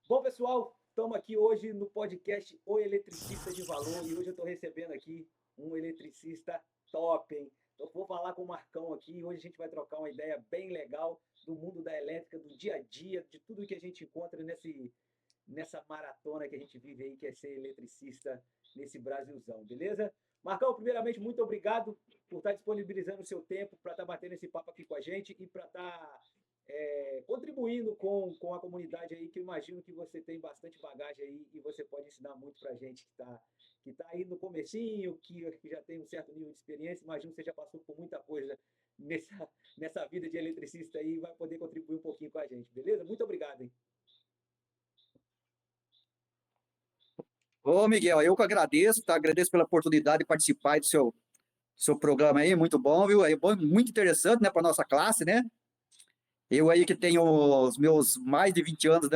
Bom, pessoal, estamos aqui hoje no podcast O Eletricista de Valor e hoje eu estou recebendo aqui um eletricista top, hein? Então, vou falar com o Marcão aqui e hoje a gente vai trocar uma ideia bem legal do mundo da elétrica, do dia a dia, de tudo que a gente encontra nessa maratona que a gente vive aí, que é ser eletricista nesse Brasilzão, beleza? Marcão, primeiramente, muito obrigado por estar disponibilizando o seu tempo para estar batendo esse papo aqui com a gente e para estar contribuindo com a comunidade aí, que eu imagino que você tem bastante bagagem aí e você pode ensinar muito para a gente que tá aí no comecinho, que já tem um certo nível de experiência. Imagino que você já passou por muita coisa nessa vida de eletricista aí e vai poder contribuir um pouquinho com a gente, beleza? Muito obrigado, hein? Ô, Miguel, eu que agradeço, tá? Agradeço pela oportunidade de participar aí do seu programa aí, muito bom, viu? É bom, muito interessante, né, para nossa classe, né? Eu aí que tenho os meus mais de 20 anos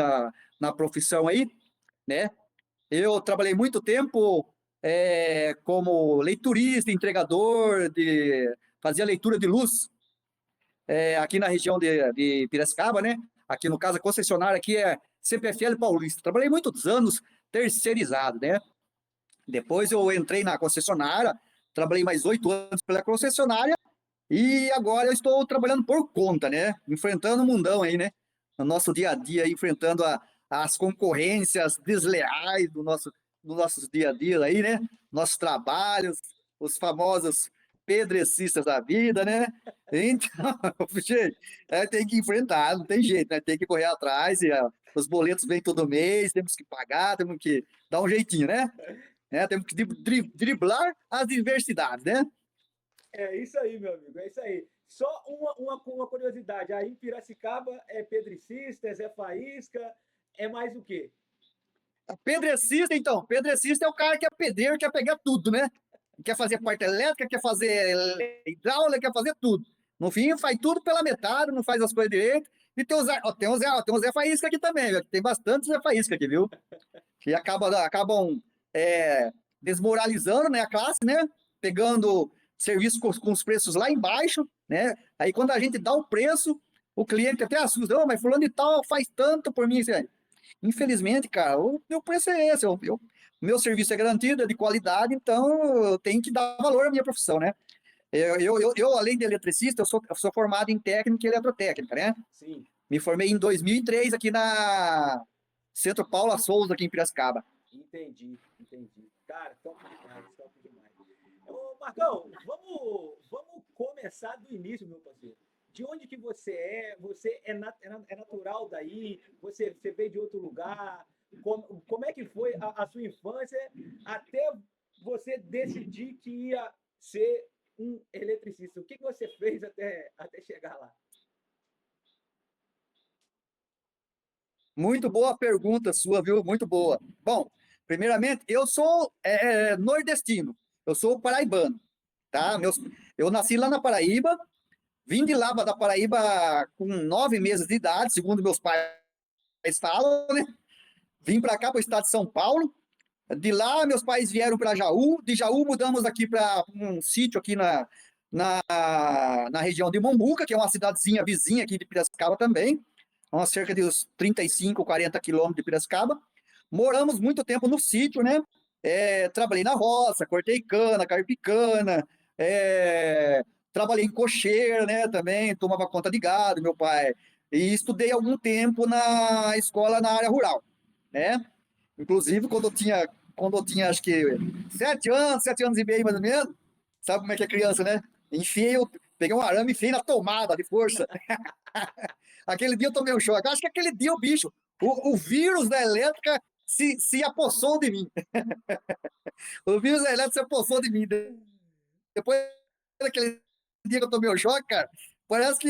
na profissão aí, né? Eu trabalhei muito tempo como leiturista, entregador, fazia leitura de luz aqui na região de Piracicaba, né? Aqui no caso, a concessionária aqui é CPFL Paulista. Trabalhei muitos anos terceirizado, né? Depois eu entrei na concessionária, trabalhei mais 8 anos pela concessionária e agora eu estou trabalhando por conta, né? Enfrentando o mundão aí, né? No nosso dia a dia, enfrentando as concorrências desleais do nosso dia a dia aí, né? Nossos trabalhos, os famosos pedrecistas da vida, né? Então, gente, tem que enfrentar, não tem jeito, né? Tem que correr atrás os boletos vêm todo mês, temos que pagar, temos que dar um jeitinho, né? Temos que driblar as diversidades, né? É isso aí, meu amigo, é isso aí. Só uma curiosidade, aí em Piracicaba é pedricista, é Zé Faísca, é mais o quê? Pedrecista, então. Pedrecista é o cara que é pedreiro, quer pegar tudo, né? Quer fazer parte elétrica, quer fazer hidráulica, quer fazer tudo. No fim, faz tudo pela metade, não faz as coisas direito. E tem um Zé Faísca aqui também, viu? Tem bastante Zé Faísca aqui, viu? Que acabam desmoralizando, né, a classe, né? Pegando serviço com os preços lá embaixo, né? Aí quando a gente dá o preço, o cliente até assusta, oh, mas fulano de tal faz tanto por mim, assim, infelizmente, cara, o meu preço é esse. Meu serviço é garantido, é de qualidade, então eu tenho que dar valor à minha profissão, né? Além de eletricista, eu sou formado em técnica e eletrotécnica, né? Sim, Me formei em 2003 aqui na Centro Paula Souza, aqui em Piracicaba. entendi. Cara, top demais, top demais. Ô, Marcão, vamos começar do início, meu parceiro. De onde que você é? Você é natural daí? Você veio de outro lugar? Como é que foi a sua infância até você decidir que ia ser um eletricista? O que que você fez até chegar lá? Muito boa pergunta sua, viu? Muito boa. Bom, primeiramente, eu sou nordestino, eu sou paraibano, tá? Eu nasci lá na Paraíba, vim de lá da Paraíba com 9 meses de idade, segundo meus pais falam, né? Vim para cá, para o estado de São Paulo. De lá, meus pais vieram para Jaú. De Jaú, mudamos aqui para um sítio aqui na, na região de Mombuca, que é uma cidadezinha vizinha aqui de Piracicaba também, a cerca de uns 35, 40 quilômetros de Piracicaba. Moramos muito tempo no sítio, né? Trabalhei na roça, cortei cana, carpi cana, trabalhei em cocheira, né? Também tomava conta de gado, meu pai. E estudei algum tempo na escola na área rural, né? Inclusive, quando eu tinha acho que 7 anos, 7 anos e meio mais ou menos, sabe como é que é criança, né? Peguei um arame e enfiei na tomada de força. Aquele dia eu tomei um choque. Acho que aquele dia o bicho, o vírus da elétrica se apossou de mim. O vírus da elétrica se apossou de mim. Depois daquele dia que eu tomei o choque, cara, parece que,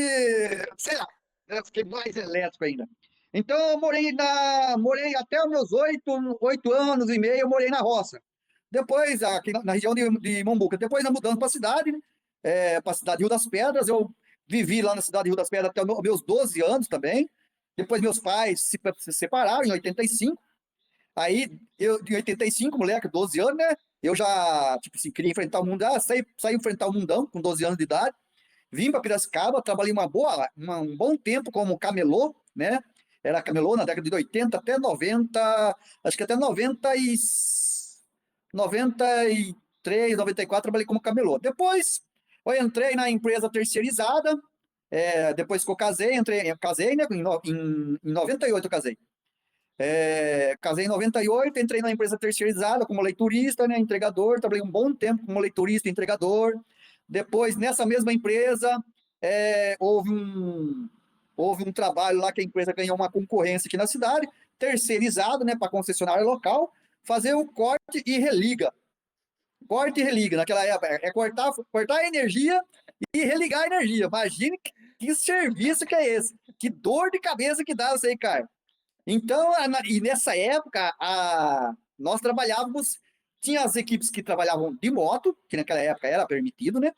sei lá, eu fiquei mais elétrico ainda. Então, eu morei até os meus 8 anos e meio, eu morei na roça. Depois, aqui na região de Mombuca. Depois, nós mudamos para a cidade, né? Para a cidade de Rio das Pedras. Eu vivi lá na cidade de Rio das Pedras até os meus 12 anos também. Depois, meus pais se separaram em 85. Aí, eu, em 85, moleque, 12 anos, né? Eu já, tipo assim, queria enfrentar o mundo. Saí enfrentar o mundão com 12 anos de idade. Vim para Piracicaba, trabalhei um bom tempo como camelô, né? era camelô na década de 80 até 90, acho que até 93, 94, trabalhei como camelô. Depois, eu entrei na empresa terceirizada, depois que eu casei, casei, né, em 98 eu casei. Casei em 98, entrei na empresa terceirizada como leiturista, né, entregador, trabalhei um bom tempo como leiturista e entregador. Depois, nessa mesma empresa, houve um trabalho lá que a empresa ganhou uma concorrência aqui na cidade, terceirizado, né, para concessionária local, fazer o corte e religa. Corte e religa, naquela época, cortar a energia e religar a energia. Imagine que serviço que é esse, que dor de cabeça que dá isso aí, cara. Então, e nessa época, nós trabalhávamos, tinha as equipes que trabalhavam de moto, que naquela época era permitido, né?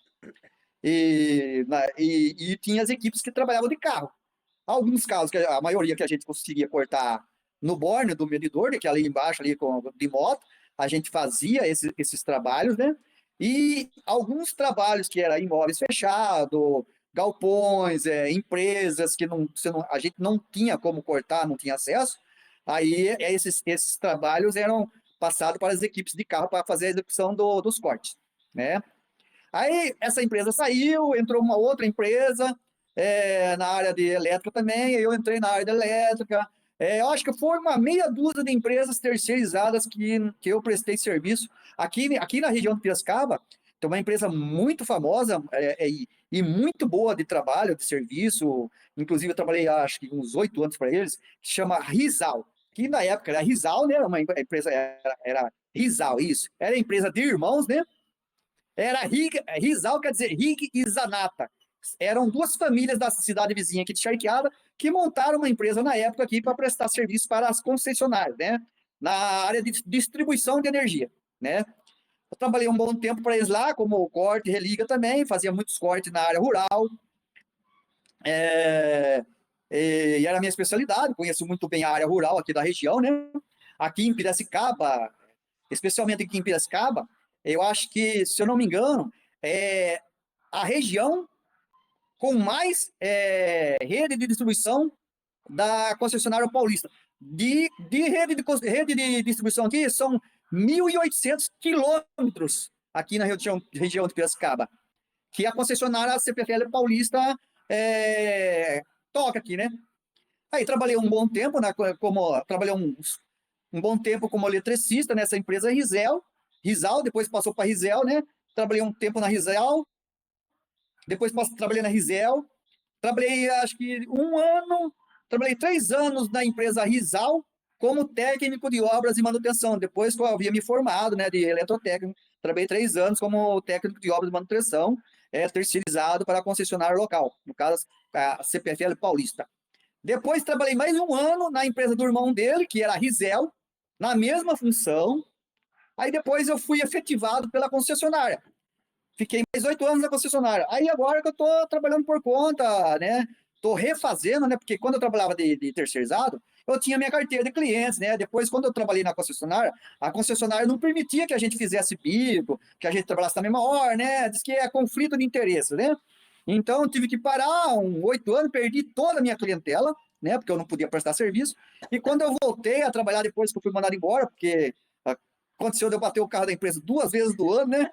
E tinha as equipes que trabalhavam de carro. Alguns casos, que a maioria que a gente conseguia cortar no borne do medidor, que ali embaixo, ali de moto, a gente fazia esses trabalhos, né? E alguns trabalhos que eram imóveis fechados, galpões, empresas que a gente não tinha como cortar, não tinha acesso, aí esses trabalhos eram passados para as equipes de carro para fazer a execução dos cortes, né? Aí essa empresa saiu, entrou uma outra empresa na área de elétrica também, eu entrei na área de elétrica. Eu acho que foi uma meia dúzia de empresas terceirizadas que eu prestei serviço. Aqui na região de Piracicaba, tem uma empresa muito famosa e muito boa de trabalho, de serviço. Inclusive, eu trabalhei, acho que uns 8 anos para eles, que chama Rizal. Que na época era Rizal, né? Uma empresa, era Rizal, isso. Era empresa de irmãos, né? Era Rizal, quer dizer, Rig e Zanata. Eram duas famílias da cidade vizinha aqui de Charqueada que montaram uma empresa na época aqui para prestar serviço para as concessionárias, né? Na área de distribuição de energia, né? Eu trabalhei um bom tempo para eles lá, como corte e religa também, fazia muitos cortes na área rural. E era a minha especialidade, conheço muito bem a área rural aqui da região, né? Aqui em Piracicaba, especialmente aqui em Piracicaba, eu acho que, se eu não me engano, é a região com mais rede de distribuição da concessionária paulista. De rede de distribuição aqui, são 1.800 quilômetros aqui na região de Piracicaba, que a concessionária CPFL Paulista toca aqui, né? Aí trabalhei um bom tempo, trabalhei um bom tempo como eletricista nessa empresa Rizal, depois passou para Rizel, né? Trabalhei um tempo na Rizel, depois trabalhei na Rizel, trabalhei acho que trabalhei 3 anos na empresa Rizal como técnico de obras e manutenção, depois que eu havia me formado, né, de eletrotécnico, trabalhei 3 anos como técnico de obras e manutenção, terceirizado para a concessionária local, no caso, a CPFL Paulista. Depois trabalhei mais um ano na empresa do irmão dele, que era a Rizel, na mesma função. Aí depois eu fui efetivado pela concessionária. Fiquei mais 8 anos na concessionária. Aí agora que eu estou trabalhando por conta, né? Estou refazendo, né? Porque quando eu trabalhava de terceirizado, eu tinha minha carteira de clientes, né? Depois, quando eu trabalhei na concessionária, a concessionária não permitia que a gente fizesse bico, que a gente trabalhasse na mesma hora, né? Diz que é conflito de interesse, né? Então, eu tive que parar 8 anos, perdi toda a minha clientela, né? Porque eu não podia prestar serviço. E quando eu voltei a trabalhar depois que eu fui mandado embora, porque aconteceu de eu bater o carro da empresa 2 vezes do ano, né?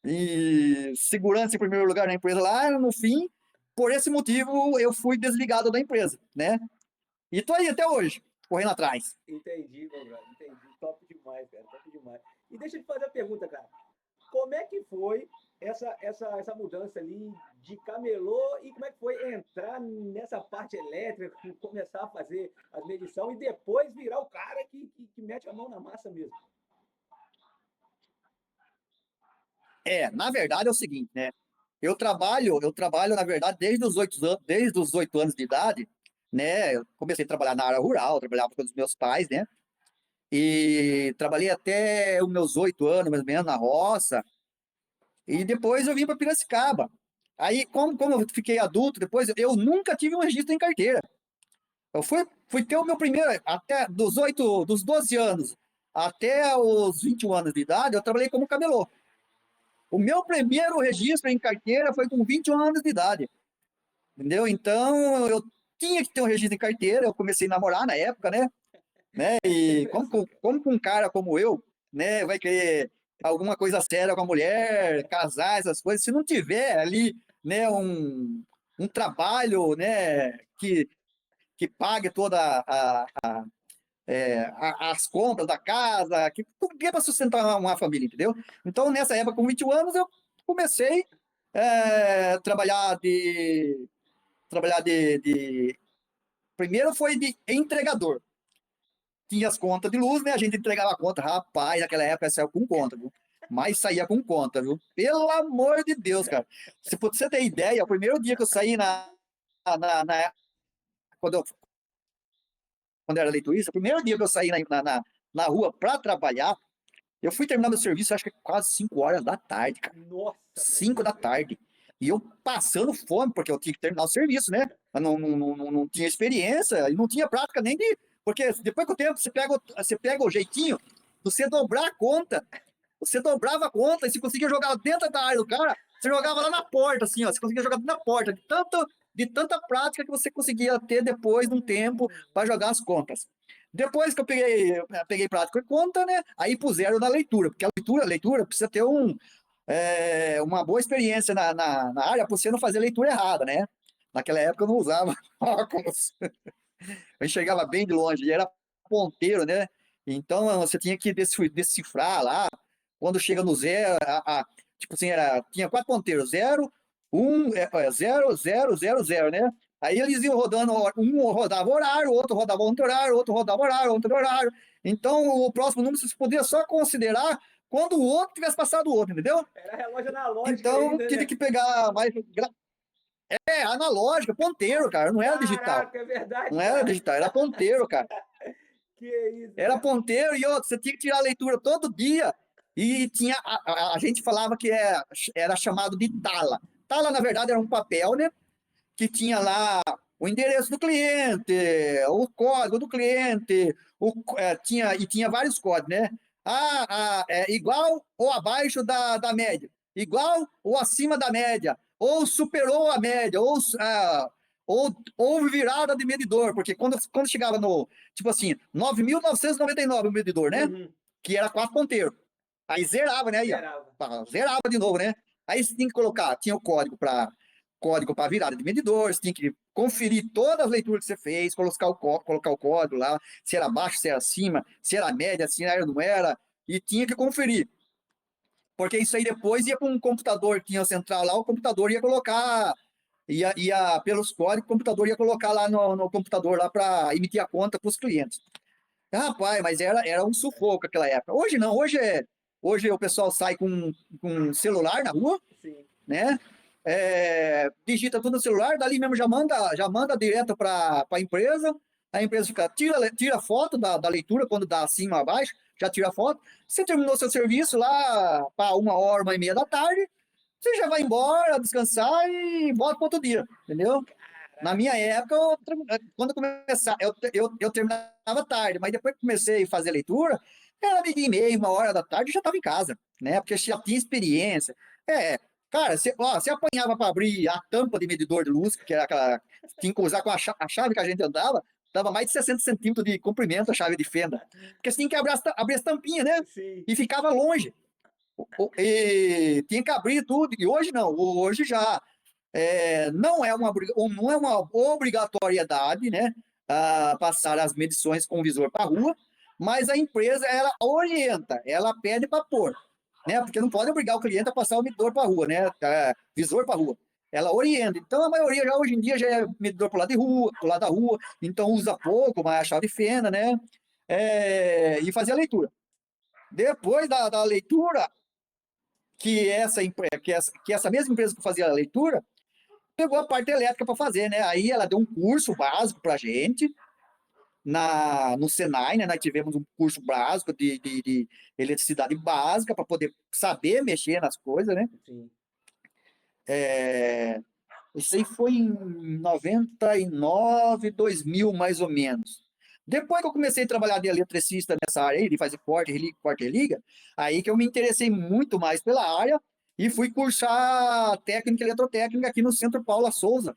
E segurança em primeiro lugar na empresa lá, no fim, por esse motivo, eu fui desligado da empresa, né? E tô aí até hoje, correndo atrás. Entendi, meu brother, entendi. Top demais, cara, top demais. E deixa eu te fazer a pergunta, cara. Como é que foi essa mudança ali de camelô e como é que foi entrar nessa parte elétrica, começar a fazer as medições e depois virar o cara que mete a mão na massa mesmo? Na verdade é o seguinte, né? Eu trabalho, na verdade, desde os 8 anos de idade, né? Eu comecei a trabalhar na área rural, trabalhava com os meus pais, né? E trabalhei até os meus 8 anos, mais ou menos, na roça. E depois eu vim para Piracicaba. Aí, como eu fiquei adulto, depois eu nunca tive um registro em carteira. Eu fui ter o meu primeiro, até dos 12 anos até os 21 anos de idade, eu trabalhei como camelô. O meu primeiro registro em carteira foi com 21 anos de idade. Entendeu? Então, tinha que ter um registro em carteira, eu comecei a namorar na época, né? E como um cara como eu, né, vai querer alguma coisa séria com a mulher, casar, essas coisas, se não tiver ali, né, um trabalho, né, que pague toda as contas da casa, que é para sustentar uma família, entendeu? Então, nessa época, com 21 anos, eu comecei a trabalhar. Primeiro foi de entregador. Tinha as contas de luz, né? A gente entregava a conta. Rapaz, naquela época saiu com conta, viu? Mas saía com conta, viu? Pelo amor de Deus, cara. Se você ter ideia, o primeiro dia que eu saí quando, eu, quando eu era leiturista, o primeiro dia que eu saí na rua para trabalhar, eu fui terminar meu serviço, acho que quase 5 horas da tarde, cara. Nossa, 5 da tarde. E eu passando fome, porque eu tinha que terminar o serviço, né? Eu não tinha experiência e não tinha prática nem de. Porque depois com o tempo você pega o jeitinho, você dobrar a conta. Você dobrava a conta e se conseguia jogar dentro da área do cara, você jogava lá na porta, assim, ó. Você conseguia jogar na porta, de tanta prática que você conseguia ter depois de um tempo para jogar as contas. Depois que eu peguei prática e conta, né? Aí puseram na leitura, porque a leitura precisa ter uma boa experiência na área para você não fazer leitura errada, né? Naquela época eu não usava óculos. Eu enxergava bem de longe, e era ponteiro, né? Então você tinha que decifrar lá. Quando chega no zero, tipo assim, tinha 4 ponteiros: 0, 1, 0, 0, 0, 0, né? Aí eles iam rodando, um rodava horário, outro rodava outro horário, outro rodava horário, outro horário. Então o próximo número você podia só considerar quando o outro tivesse passado o outro, entendeu? era relógio analógico Então ainda, tive né? que pegar mais. Analógica, ponteiro, cara, não era digital. Caraca, é verdade, Não era cara. digital, era ponteiro, cara. Que isso, Era cara. ponteiro e outro, você tinha que tirar a leitura todo dia. E tinha a gente falava que era chamado de tala. Tala, na verdade, era um papel, né? Que tinha lá o endereço do cliente, o código do cliente, tinha vários códigos, né? Igual ou abaixo da média, igual ou acima da média, ou superou a média, ou virada de medidor, porque quando chegava no, tipo assim, 9.999 o medidor, né? Uhum. Que era 4 ponteiros. Aí zerava, né? Aí, ó, Zerava. zerava de novo, né? Aí você tinha que colocar, tinha o código para virada de medidor, você tinha que conferir todas as leituras que você fez, colocar o código lá, se era baixo, se era acima, se era média, se era ou não era, e tinha que conferir. Porque isso aí depois ia para um computador que tinha central lá, o computador ia colocar, pelos códigos, o computador ia colocar lá no computador lá para emitir a conta para os clientes. Rapaz, mas era um sufoco aquela época. Hoje não, hoje o pessoal sai com celular na rua, Sim. né? Digita tudo no celular, dali mesmo já manda direto para a empresa. A empresa tira foto da leitura, quando dá acima abaixo, já tira foto. Você terminou seu serviço lá para 1 hora, 1h30 da tarde, você já vai embora, descansar e volta para outro dia, entendeu? Na minha época, quando começar, eu terminava tarde, mas depois que comecei a fazer leitura, era 12h30, 1 hora da tarde, eu já estava em casa, né? Porque já tinha experiência. Cara, você apanhava para abrir a tampa de medidor de luz, que era aquela. Tinha que usar com a chave que a gente andava, dava mais de 60 centímetros de comprimento a chave de fenda. Porque você tinha que abrir as tampinhas, né? Sim. E ficava longe. E tinha que abrir tudo. E hoje não, hoje já não é uma obrigatoriedade, né, passar as medições com o visor para a rua, mas a empresa ela orienta, ela pede para pôr, né, porque não pode obrigar o cliente a passar o medidor para a rua, né, visor para a rua. Ela orienta. Então a maioria já hoje em dia já é medidor para o lado da rua, então usa pouco, mas a chave de fenda, né, e fazer a leitura. Depois da leitura, que essa mesma empresa que fazia a leitura pegou a parte elétrica para fazer, né? Aí ela deu um curso básico para a gente no Senai, né? Nós tivemos um curso básico de eletricidade básica para poder saber mexer nas coisas, né? Sim. Isso aí foi em 99, 2000, mais ou menos. Depois que eu comecei a trabalhar de eletricista nessa área aí, de fazer corte e liga, aí que eu me interessei muito mais pela área e fui cursar técnica eletrotécnica aqui no Centro Paula Souza,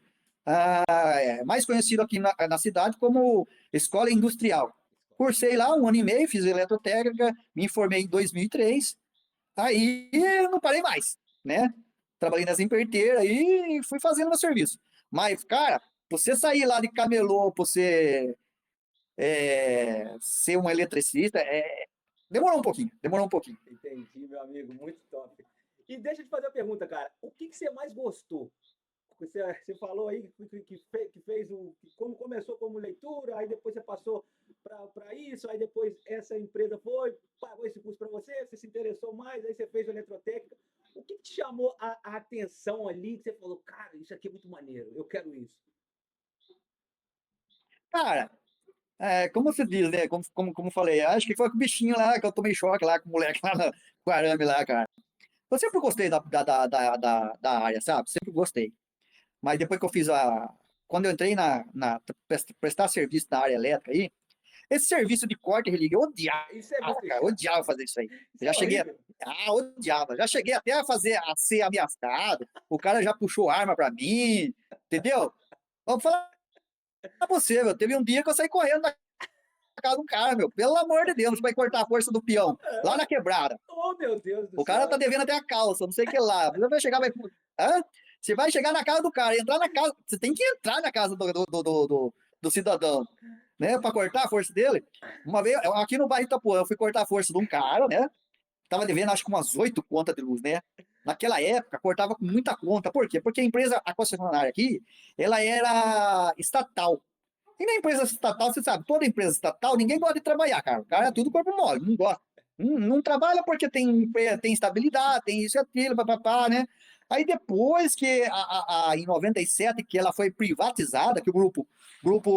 mais conhecido aqui na cidade como Escola Industrial. Cursei lá 1 ano e meio, fiz eletrotécnica, me informei em 2003, aí eu não parei mais, né? Trabalhei nas empreiteiras e fui fazendo meu serviço. Mas, cara, você sair lá de camelô, você ser um eletricista, demorou um pouquinho, demorou um pouquinho. Entendi, meu amigo, muito top. E deixa eu te fazer uma pergunta, cara. O que você mais gostou? Você falou aí que fez como começou como leitura, aí depois você passou para isso, aí depois essa empresa pagou esse curso para você, você se interessou mais, aí você fez eletrotécnica. O que te chamou a atenção ali, que você falou, cara, isso aqui é muito maneiro, eu quero isso? Cara, como você diz, né? Como falei, acho que foi com o bichinho lá que eu tomei choque lá com o moleque lá com o arame lá, cara. Eu sempre gostei da área, sabe? Sempre gostei. Mas depois que eu fiz quando eu entrei prestar serviço na área elétrica aí, esse serviço de corte e religa, eu odiava, Isso é muito cara, eu chato, odiava fazer isso aí. isso Já é cheguei, horrível. odiava. Já cheguei até a ser ameaçado. O cara já puxou arma pra mim, entendeu? Vamos falar pra você, meu. Teve um dia que eu saí correndo da casa de um cara, meu. Pelo amor de Deus, vai cortar a força do peão. Lá na quebrada. Oh, meu Deus do O cara tá céu. devendo até a calça, não sei o que lá. Você vai chegar, hã? Você vai chegar na casa do cara, entrar na casa. Você tem que entrar na casa do cidadão, né? Pra cortar a força dele. Uma vez, aqui no bairro Itapuã, eu fui cortar a força de um cara, né? Tava devendo acho que umas 8 contas de luz, né? Naquela época, cortava com muita conta. Por quê? Porque a concessionária aqui, ela era estatal. E na empresa estatal, você sabe, toda empresa estatal, ninguém gosta de trabalhar, cara. O cara é tudo corpo mole, não gosta. Não trabalha porque tem estabilidade, tem isso e aquilo, papapá, né? Aí depois que, em 97, que ela foi privatizada, que o grupo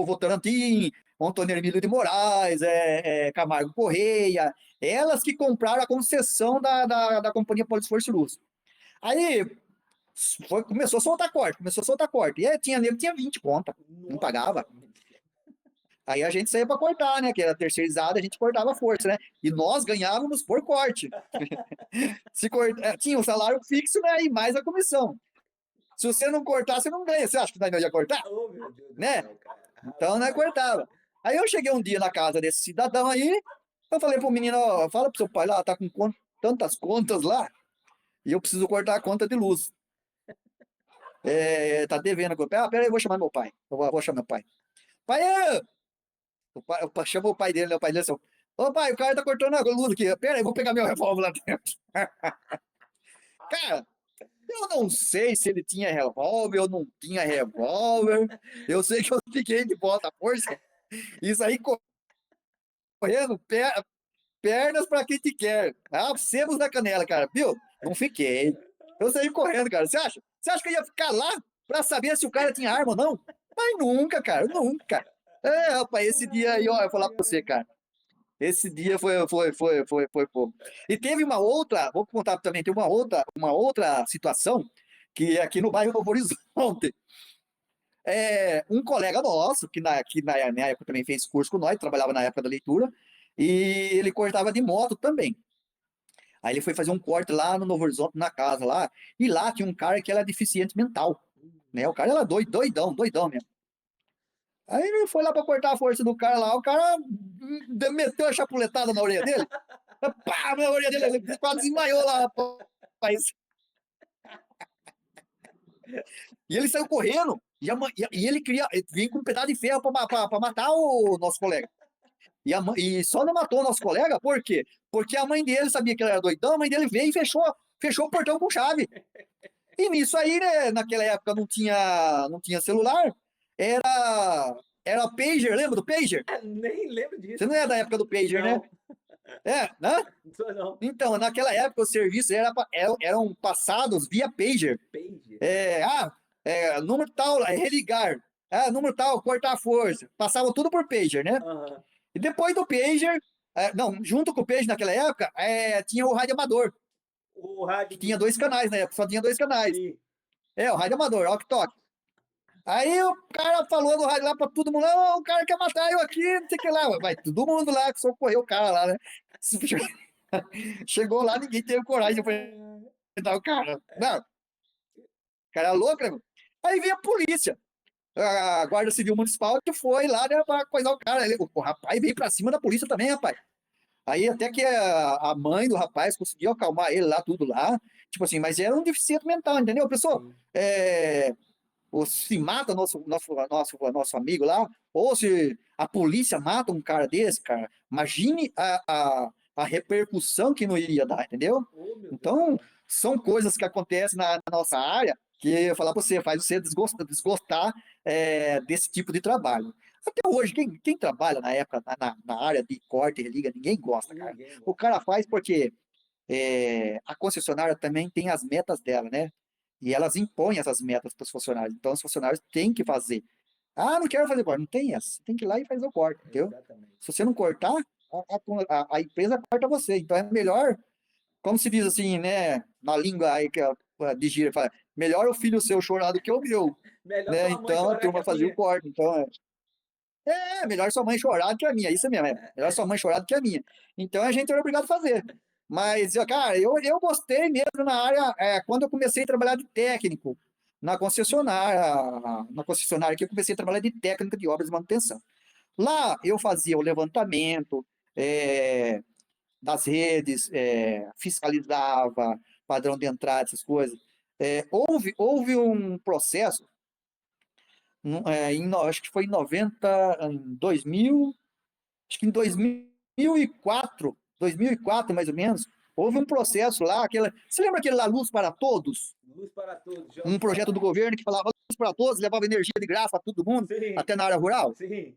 Votorantim, Antônio Emílio de Moraes, Camargo Correia, elas que compraram a concessão da Companhia Polesforço e Luz. Aí começou a soltar corte. E aí, tinha nego que tinha 20 conta, não pagava. Nossa, Aí a gente saía para cortar, né? Que era terceirizada, a gente cortava a força, né? E nós ganhávamos por corte. Tinha o salário fixo, né? E mais a comissão. Se você não cortar, você não ganha. Você acha que nós não ia cortar? oh, meu Deus do Né? céu, cara. Então, nós Rapaz. cortava. Aí eu cheguei um dia na casa desse cidadão aí, eu falei pro menino, ó, fala pro seu pai lá, tá com tantas contas lá, e eu preciso cortar a conta de luz. Tá devendo. Pera aí, eu vou chamar meu pai. Eu vou chamar meu pai. Pai, chama o pai dele, né? O pai dele assim, ô pai, o cara tá cortando a luz aqui. Pera aí, vou pegar meu revólver lá dentro. Cara, eu não sei se ele tinha revólver ou não tinha revólver. Eu sei que eu fiquei de bota força. Isso aí correndo, pernas pra quem te quer. Sebos na canela, cara. Viu? Não fiquei. Eu saí correndo, cara. Você acha que eu ia ficar lá pra saber se o cara tinha arma ou não? Mas nunca, cara, nunca. Rapaz, esse dia aí, ó, eu vou falar pra você, cara. Esse dia foi pouco. E teve uma outra, vou contar também, tem uma outra situação que é aqui no bairro Novo Horizonte. Um colega nosso, que na minha época também fez curso com nós, trabalhava na época da leitura, e ele cortava de moto também. Aí ele foi fazer um corte lá no Novo Horizonte, na casa lá, e lá tinha um cara que era deficiente mental, né? O cara era doidão, doidão mesmo. Aí ele foi lá pra cortar a força do cara lá, o cara meteu a chapuletada na orelha dele, pá, na orelha dele, ele quase desmaiou lá, rapaz. E ele saiu correndo, e ele vinha com um pedaço de ferro pra matar o nosso colega. E só não matou o nosso colega, por quê? Porque a mãe dele sabia que ele era doidão, a mãe dele veio e fechou o portão com chave. E nisso aí, né, naquela época não tinha celular, era pager, lembra do pager? Nem lembro Você disso. não é da época do pager, né? Não, Né? não sou não. Então, naquela época, os serviços eram passados via pager. Pager. Número tal, religar. Número tal, cortar a força. Passava tudo por pager, né? Aham. E depois do pager, não, junto com o pager naquela época, tinha o rádio amador, O que rádio tinha 2 canais na época, só tinha 2 canais. Sim. O rádio amador, ok toque. Aí o cara falou no rádio lá pra todo mundo, não, o cara quer matar eu aqui, não sei o que lá. Vai, todo mundo lá que socorreu o cara lá, né? Chegou lá, ninguém teve coragem de enfrentar o cara. Não, o cara é louco, né? Aí veio a polícia. a Guarda Civil Municipal que foi lá, né, para coisar o cara. O rapaz veio para cima da polícia também, rapaz. Aí até que a mãe do rapaz conseguiu acalmar ele lá, tudo lá. Tipo assim, mas era um deficiente mental, entendeu? Pessoal, Sim. ou se mata nosso amigo lá, ou se a polícia mata um cara desse, cara, imagine a repercussão que não iria dar, entendeu? Oh, meu Deus do Então, céu. são coisas que acontecem na nossa área que eu falar para você, faz você desgostar desse tipo de trabalho. Até hoje, quem trabalha na época, na área de corte e religa, ninguém gosta, cara. Ninguém O gosta. cara faz porque a concessionária também tem as metas dela, né? E elas impõem essas metas para os funcionários. Então, os funcionários têm que fazer. Ah, não quero fazer corte. Não tem essa. Você tem que ir lá e fazer o corte, entendeu? Exatamente. Se você não cortar, a empresa corta você. Então, é melhor, como se diz assim, né? Na língua aí que de gíria, fala, melhor o filho seu chorar do que o meu, Melhor né? tua mãe Então, a chorar que turma a fazia o minha. corte. Então, melhor sua mãe chorar do que a minha, isso mesmo, melhor sua mãe chorar do que a minha. Então a gente era obrigado a fazer. Mas, cara, eu gostei mesmo na área, quando eu comecei a trabalhar de técnico na concessionária que eu comecei a trabalhar de técnico de obras de manutenção. Lá eu fazia o levantamento das redes, fiscalizava padrão de entrada, essas coisas. Houve um processo, acho que foi em 90, em 2000, acho que em 2004 mais ou menos, houve um processo lá, você lembra aquele lá, Luz para Todos? Luz para todos, já Um ouvi projeto falar. do governo que falava Luz para Todos, levava energia de graça para todo mundo, Sim, até na área rural? sim.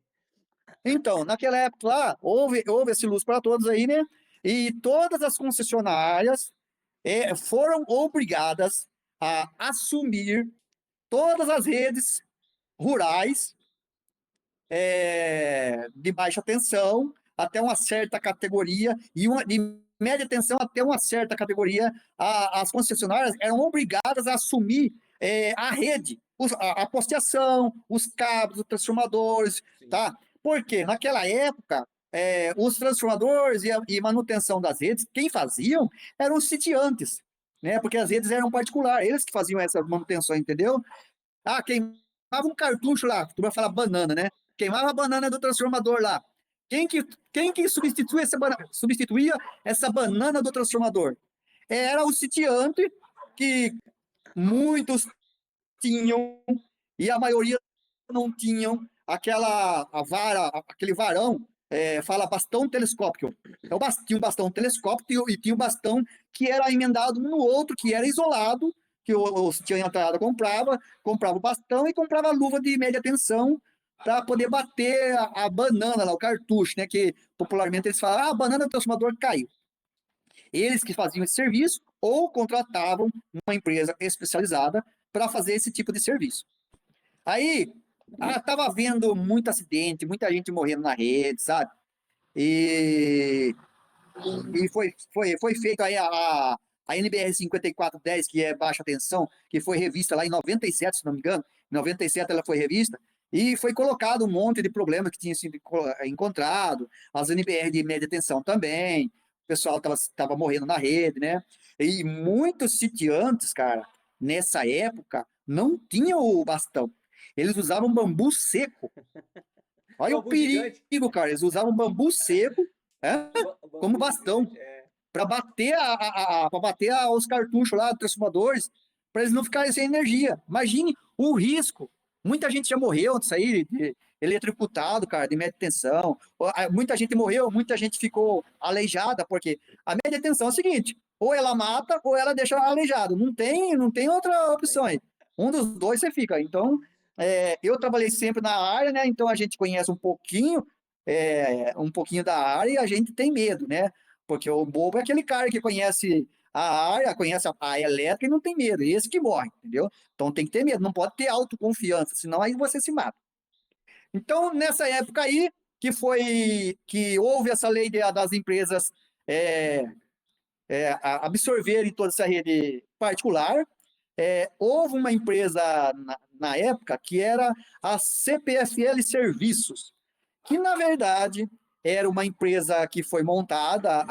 Então, naquela época lá, houve esse Luz para Todos aí, né? E todas as concessionárias foram obrigadas a assumir todas as redes rurais de baixa tensão até uma certa categoria e de média tensão até uma certa categoria, as concessionárias eram obrigadas a assumir a rede, a posteação, os cabos, os transformadores, Sim. tá? Porque naquela época, os transformadores e manutenção das redes, quem faziam eram os sitiantes, né? Porque as redes eram particulares, eles que faziam essa manutenção, entendeu? Ah, queimava um cartucho lá, tu vai falar banana, né? Queimava a banana do transformador lá. Quem que substituía essa banana do transformador? Era o sitiante, que muitos tinham, e a maioria não tinham aquele varão, fala bastão telescópico. Então, tinha um bastão telescópico e tinha um bastão que era emendado um no outro, que era isolado, que o tinha entrada comprava o bastão e comprava a luva de média tensão para poder bater a banana lá, o cartucho, né? Que popularmente eles falam, a banana do transformador caiu. Eles que faziam esse serviço ou contratavam uma empresa especializada para fazer esse tipo de serviço. Aí, tava vendo muito acidente, muita gente morrendo na rede, sabe? E, e foi feito aí a NBR 5410, que é baixa tensão, que foi revista lá em 97, se não me engano. Em 97 ela foi revista, e foi colocado um monte de problema que tinha sido encontrado, as NBR de média tensão também, o pessoal tava morrendo na rede, né? E muitos sitiantes, cara, nessa época, não tinham o bastão. Eles usavam bambu seco. Olha o Bambu gigante. perigo, cara. Eles usavam bambu seco, como Bambu bastão gigante, é. para bater, pra bater os cartuchos lá, transformadores, para eles não ficarem sem energia. Imagine o risco. Muita gente já morreu disso aí, de eletrocutado, cara, de média tensão. Muita gente morreu, muita gente ficou aleijada, porque a média tensão é o seguinte: ou ela mata ou ela deixa aleijado. Não tem outra opção aí. Um dos dois você fica. Então, eu trabalhei sempre na área, né? Então a gente conhece um pouquinho da área e a gente tem medo, né? Porque o bobo é aquele cara que conhece a área, conhece a elétrica e não tem medo. Esse que morre, entendeu? Então tem que ter medo, não pode ter autoconfiança, senão aí você se mata. Então, nessa época aí, que houve essa lei das empresas é, absorverem toda essa rede particular, houve uma empresa na época que era a CPFL Serviços, que na verdade era uma empresa que foi montada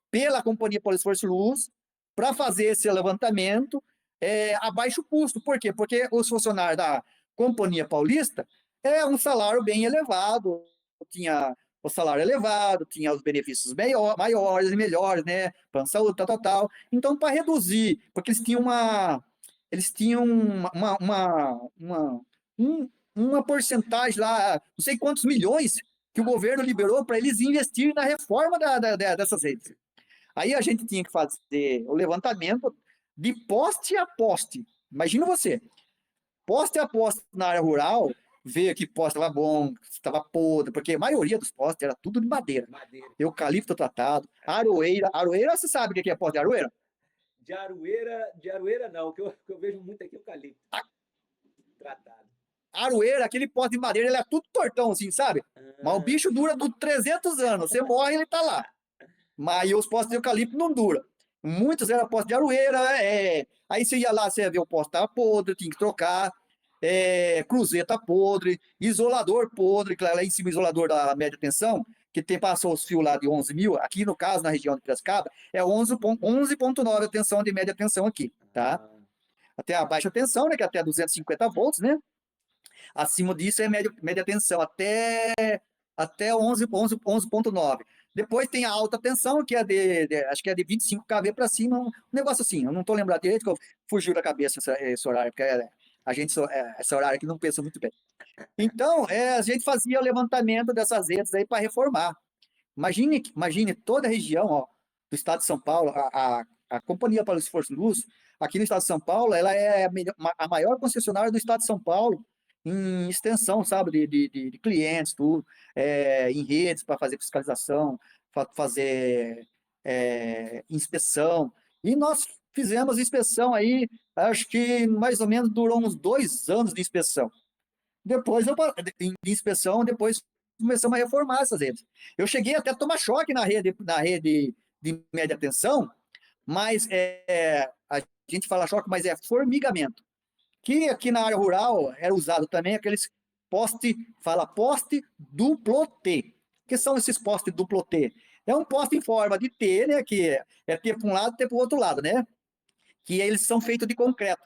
pela Companhia Paulista de Força e Luz para fazer esse levantamento a baixo custo. Por quê? Porque os funcionários Companhia Paulista é um salário bem elevado, tinha o salário elevado, tinha os benefícios maiores e melhores, né? Plano de saúde, tal, tal, tal. Então, para reduzir, porque eles tinham uma porcentagem lá, não sei quantos milhões que o governo liberou para eles investirem na reforma dessas redes. Aí a gente tinha que fazer o levantamento de poste a poste. Imagina você, poste a poste na área rural, ver que poste estava bom, estava podre, porque a maioria dos postes era tudo de madeira. Madeira. Eucalipto tratado, aroeira. Aroeira, você sabe o que é poste de aroeira? De aroeira não, o que eu vejo muito aqui é eucalipto. Tratado. Aroeira, aquele poste de madeira, ele é tudo tortão, assim, sabe? Mas o bicho dura 300 anos. Você morre, ele tá lá. Mas os postes de eucalipto não duram. Muitos eram postes de aroeira. Aí você ia lá, você ia ver o poste estava podre, tinha que trocar. Cruzeta podre, isolador podre, que lá em cima o isolador da média tensão, que passou os fios lá de 11 mil, aqui no caso, na região de Piracicaba, é 11,9 a tensão de média tensão aqui, tá? Até a baixa tensão, né, que é até 250 volts, né? Acima disso é média tensão, até 11,9. Depois tem a alta tensão, que é acho que é de 25 kV para cima, um negócio assim. Eu não estou lembrado direito, que eu fugiu da cabeça esse horário, porque esse horário aqui não pensa muito bem. Então, a gente fazia o levantamento dessas redes aí para reformar. Imagine toda a região, ó, do estado de São Paulo, a Companhia para o Esforço Luz, aqui no estado de São Paulo, ela é a maior concessionária do estado de São Paulo em extensão, sabe, de clientes, tudo, em redes para fazer fiscalização, para fazer inspeção. E nós fizemos inspeção aí, acho que mais ou menos durou uns 2 anos de inspeção. Depois de inspeção, depois começamos a reformar essas redes. Eu cheguei até a tomar choque na rede de média tensão, mas a gente fala choque, mas é formigamento. Que aqui na área rural era usado também aqueles poste duplo T. O que são esses postes duplo T? É um poste em forma de T, né? Que é T para um lado, T para o outro lado, né? Que eles são feitos de concreto.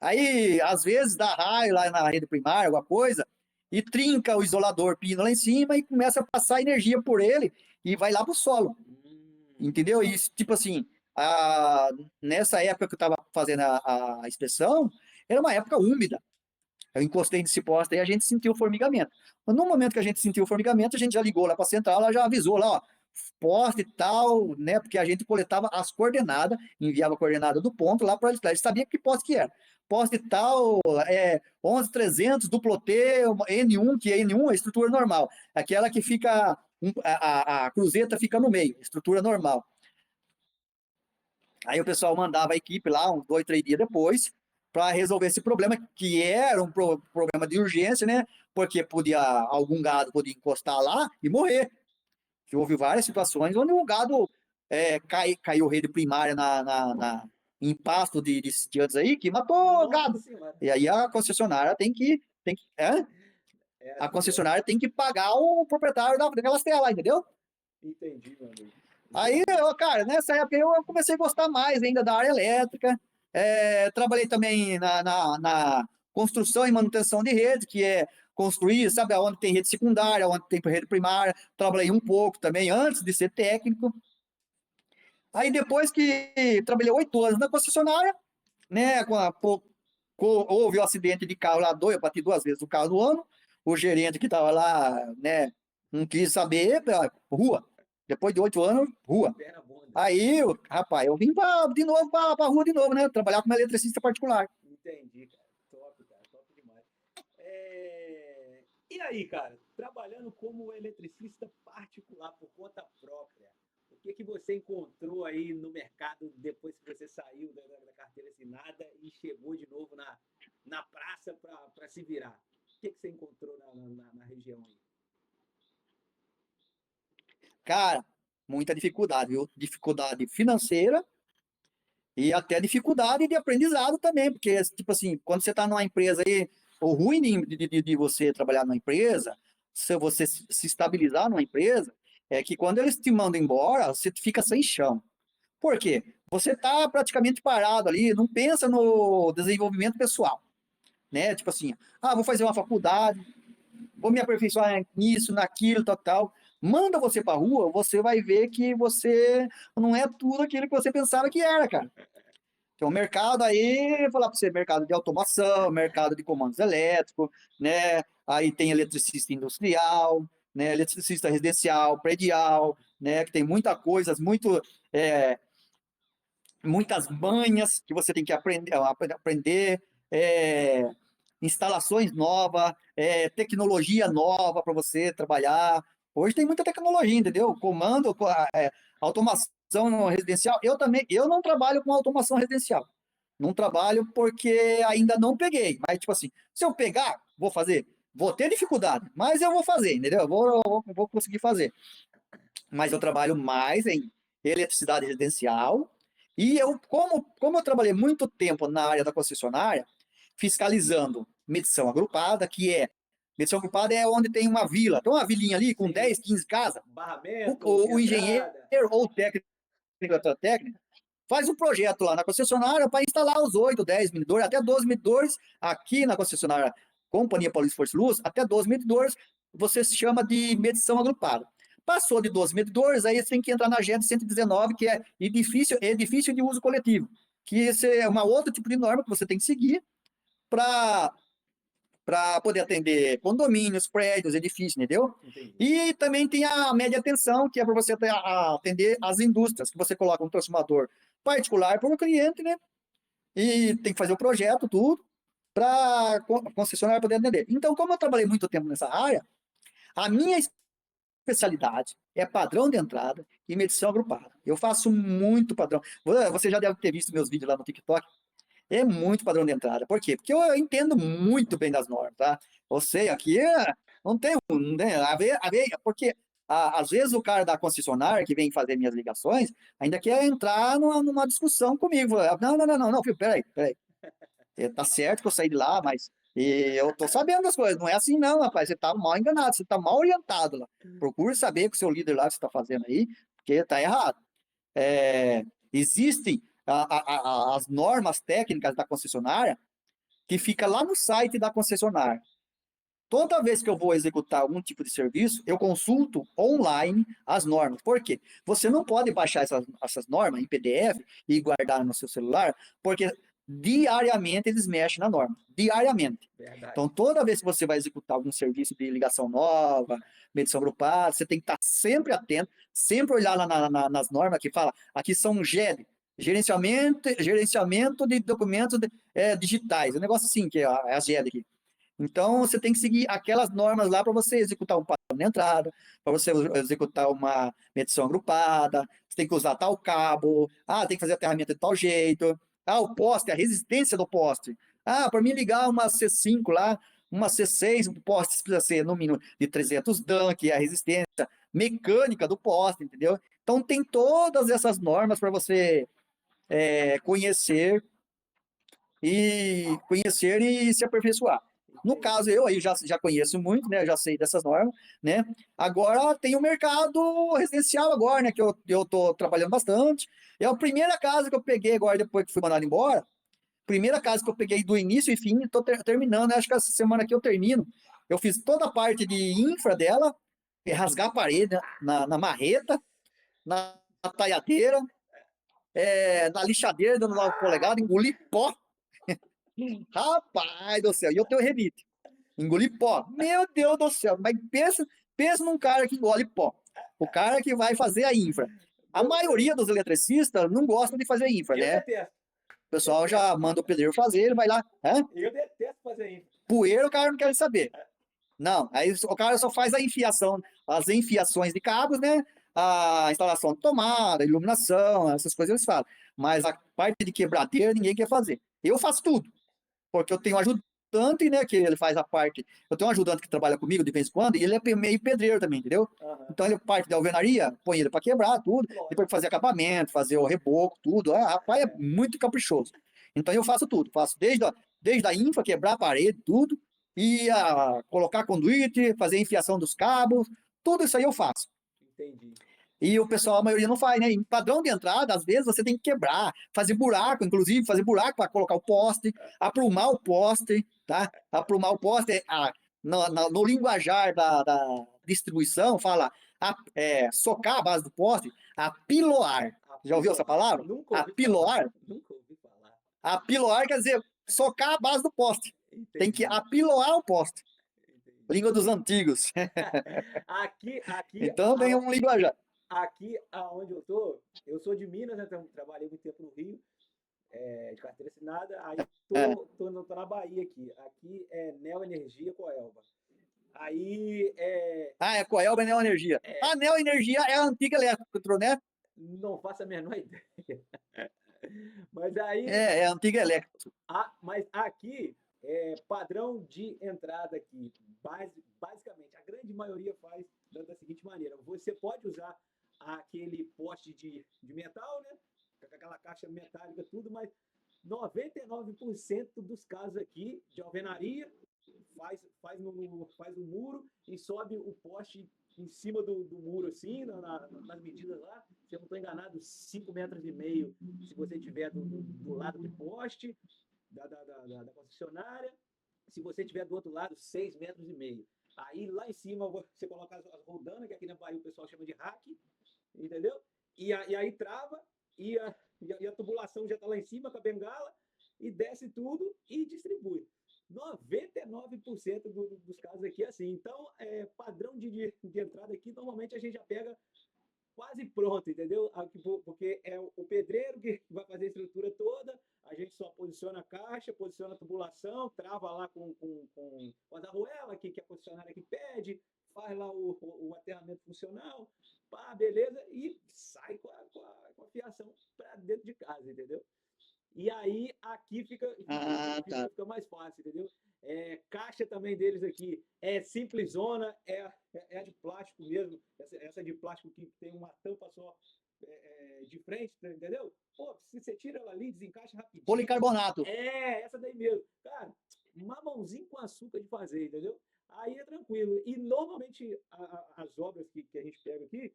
Aí, às vezes, dá raio lá na rede primária, alguma coisa, e trinca o isolador pino lá em cima e começa a passar energia por ele e vai lá pro solo. Entendeu? E, tipo assim, nessa época que eu estava fazendo a inspeção, era uma época úmida. Eu encostei nesse poste e a gente sentiu o formigamento. No momento que a gente sentiu o formigamento, a gente já ligou lá para a central, ela já avisou lá, ó, poste e tal, né? Porque a gente coletava as coordenadas, enviava a coordenada do ponto lá para eles. Eles sabiam que poste que era. Poste tal, 11.300, duplo T, N1, que é N1 é estrutura normal. Aquela que fica, a cruzeta fica no meio, estrutura normal. Aí o pessoal mandava a equipe lá, uns 2, 3 dias depois, para resolver esse problema, que era um problema de urgência, né? Porque algum gado podia encostar lá e morrer. Que houve várias situações onde o gado caiu rede primária em pasto de sitiantes aí, que matou o gado. E aí a concessionária a concessionária tem que pagar o proprietário daquelas terras, entendeu? Entendi, meu amigo. Aí, cara, nessa época eu comecei a gostar mais ainda da área elétrica. Trabalhei também na construção e manutenção de rede, que é construir, sabe, onde tem rede secundária, onde tem rede primária. Trabalhei um pouco também antes de ser técnico. Aí depois que trabalhei 8 anos na concessionária, né, houve um acidente de carro lá, eu bati 2 vezes o carro do ano. O gerente que estava lá, né, não quis saber, rua. Depois de 8 anos, rua. Aí, rapaz, eu vim de novo para a rua de novo, né? Trabalhar como eletricista particular. Entendi, cara. Top demais. E aí, cara, trabalhando como eletricista particular por conta própria, o que você encontrou aí no mercado depois que você saiu da carteira assinada e chegou de novo na praça para se virar? O que você encontrou na região aí? Cara, muita dificuldade, viu? Dificuldade financeira e até dificuldade de aprendizado também, porque, tipo assim, quando você está numa empresa aí, o ruim de você trabalhar numa empresa, se você se estabilizar numa empresa, é que quando eles te mandam embora, você fica sem chão. Por quê? Você está praticamente parado ali, não pensa no desenvolvimento pessoal. né? Tipo assim, vou fazer uma faculdade, vou me aperfeiçoar nisso, naquilo, tal, tal. Manda você para rua, você vai ver que você não é tudo aquilo que você pensava que era, cara. Tem um mercado aí, vou falar para você, mercado de automação, mercado de comandos elétricos, né? Aí tem eletricista industrial, né? Eletricista residencial, predial, né? Que tem muita coisa, é, muitas manhas que você tem que aprender, é, instalações novas, tecnologia nova para você trabalhar. Hoje tem muita tecnologia, entendeu? Comando, automação residencial. Eu não trabalho com automação residencial. Não trabalho porque ainda não peguei. Mas, tipo assim, se eu pegar, vou fazer. Vou ter dificuldade, mas eu vou fazer, entendeu? Eu vou conseguir fazer. Mas eu trabalho mais em eletricidade residencial. E como eu trabalhei muito tempo na área da concessionária, fiscalizando medição agrupada, medição agrupada é onde tem uma vila, tem uma vilinha ali com Sim. 10, 15 casas. Barramento, O engenheiro ou o técnico faz um projeto lá na concessionária para instalar os 8, 10 medidores, até 12 medidores aqui na concessionária Companhia Paulista Força Luz, até 12 medidores, você se chama de medição agrupada. Passou de 12 medidores, aí você tem que entrar na GED 119, que é edifício de uso coletivo, que esse é uma outra tipo de norma que você tem que seguir para poder atender condomínios, prédios, edifícios, entendeu? Entendi. E também tem a média tensão, que é para você atender as indústrias, que você coloca um transformador particular para o cliente, né? E tem que fazer o projeto, tudo, para a concessionária poder atender. Então, como eu trabalhei muito tempo nessa área, a minha especialidade é padrão de entrada e medição agrupada. Eu faço muito padrão. Você já deve ter visto meus vídeos lá no TikTok. É muito padrão de entrada. Por quê? Porque eu entendo muito bem das normas, tá? Eu sei, aqui não tem porque às vezes o cara da concessionária que vem fazer minhas ligações ainda quer entrar numa discussão comigo. Não, filho, peraí. Tá certo que eu saí de lá, mas eu tô sabendo das coisas. Não é assim, não, rapaz. Você tá mal enganado, você tá mal orientado lá. Procure saber com o seu líder lá que você tá fazendo aí, porque tá errado. Existem as normas técnicas da concessionária que fica lá no site da concessionária. Toda vez que eu vou executar algum tipo de serviço, eu consulto online as normas. Por quê? Você não pode baixar essas normas em PDF e guardar no seu celular, porque diariamente eles mexem na norma. Diariamente. Verdade. Então, toda vez que você vai executar algum serviço de ligação nova, medição agrupada, você tem que estar sempre atento, sempre olhar lá nas normas que fala, aqui são GED, gerenciamento de documentos digitais. Um negócio assim, que é a GED aqui. Então, você tem que seguir aquelas normas lá para você executar um padrão de entrada, para você executar uma medição agrupada, você tem que usar tal cabo, tem que fazer aterramento de tal jeito, o poste, a resistência do poste. Para mim ligar uma C5 lá, uma C6, o poste precisa ser no mínimo de 300 Dan, que é a resistência mecânica do poste, entendeu? Então, tem todas essas normas para você conhecer e se aperfeiçoar. No caso, eu aí já conheço muito, né? Já sei dessas normas, né? Agora tem o mercado residencial agora, né? Que eu tô trabalhando bastante. É a primeira casa que eu peguei agora, depois que fui mandado embora. Primeira casa que eu peguei do início e fim, tô terminando. Acho que essa semana aqui eu termino. Eu fiz toda a parte de infra dela, rasgar a parede na marreta, na talhadeira, na lixadeira, dando 9 polegadas, engolir pó. Rapaz do céu, e eu tenho rebite. Engoli pó. Meu Deus do céu, mas pensa num cara que engole pó. O cara que vai fazer a infra. A maioria dos eletricistas não gosta de fazer infra, Eu né? detesto. O pessoal já manda o pedreiro fazer, ele vai lá. Eu detesto fazer infra. Poeira o cara não quer saber. Não, aí o cara só faz as enfiações de cabos, né? A instalação de tomada, iluminação, essas coisas eles fazem. Mas a parte de quebradeira ninguém quer fazer. Eu faço tudo. Porque eu tenho um ajudante, né, que ele faz a parte, eu tenho um ajudante que trabalha comigo de vez em quando, e ele é meio pedreiro também, entendeu? Então ele parte da alvenaria, põe ele para quebrar tudo, depois fazer acabamento, fazer o reboco, tudo, rapaz, é muito caprichoso. Então eu faço tudo, faço desde a infra, quebrar a parede, tudo, e colocar conduíte, fazer a enfiação dos cabos, tudo isso aí eu faço. Entendi. E o pessoal, a maioria não faz, né? Em padrão de entrada, às vezes você tem que quebrar, fazer buraco, inclusive, fazer buraco para colocar o poste, aprumar o poste, tá? Aprumar o poste, no linguajar da distribuição, fala socar a base do poste, apiloar. Já ouviu essa Apiloar. palavra? Nunca ouvi falar. Apiloar? Nunca ouvi falar. Apiloar quer dizer socar a base do poste. Tem que Entendi. apiloar o poste. Entendi. Língua dos antigos. Aqui, Então tem um linguajar. aqui aonde eu sou de Minas, né? Trabalhei muito tempo no Rio, de carteira assinada, aí É. tô na Bahia aqui. Aqui é Neoenergia Coelba. Aí Ah, é Coelba Neoenergia. A Neoenergia é a antiga Eletro, né? não faço a menor ideia. Mas aí, É a antiga Eletro. mas aqui padrão de entrada aqui, basicamente, a grande maioria faz da seguinte maneira: você pode usar aquele poste de metal, né? Com aquela caixa metálica, tudo, mas 99% dos casos aqui de alvenaria faz no muro e sobe o poste em cima do muro, assim, nas medidas lá. Se eu não estou enganado, 5,5 metros se você tiver do lado do poste da concessionária. Se você tiver do outro lado, 6,5 metros. Aí lá em cima você coloca as roldanas, que aqui na Bahia o pessoal chama de rack, entendeu? E aí trava e a tubulação já está lá em cima com a bengala e desce tudo e distribui. 99% dos casos aqui é assim. Então, padrão de entrada aqui, normalmente a gente já pega quase pronto, entendeu? Porque é o pedreiro que vai fazer a estrutura toda, a gente só posiciona a caixa, posiciona a tubulação, trava lá com as arruelas que a concessionária que pede, faz lá o aterramento funcional, pá, beleza, e sai com a fiação para dentro de casa, entendeu? E aí aqui Ah, tá. fica mais fácil, entendeu? Caixa também deles aqui é simplesona, é a de plástico mesmo, essa de plástico que tem uma tampa só de frente, entendeu? Pô, se você tira ela ali, desencaixa rapidinho. Policarbonato. Essa daí mesmo. Cara, mamãozinho com açúcar de fazer, entendeu? Aí é tranquilo. E normalmente as obras que a gente pega aqui,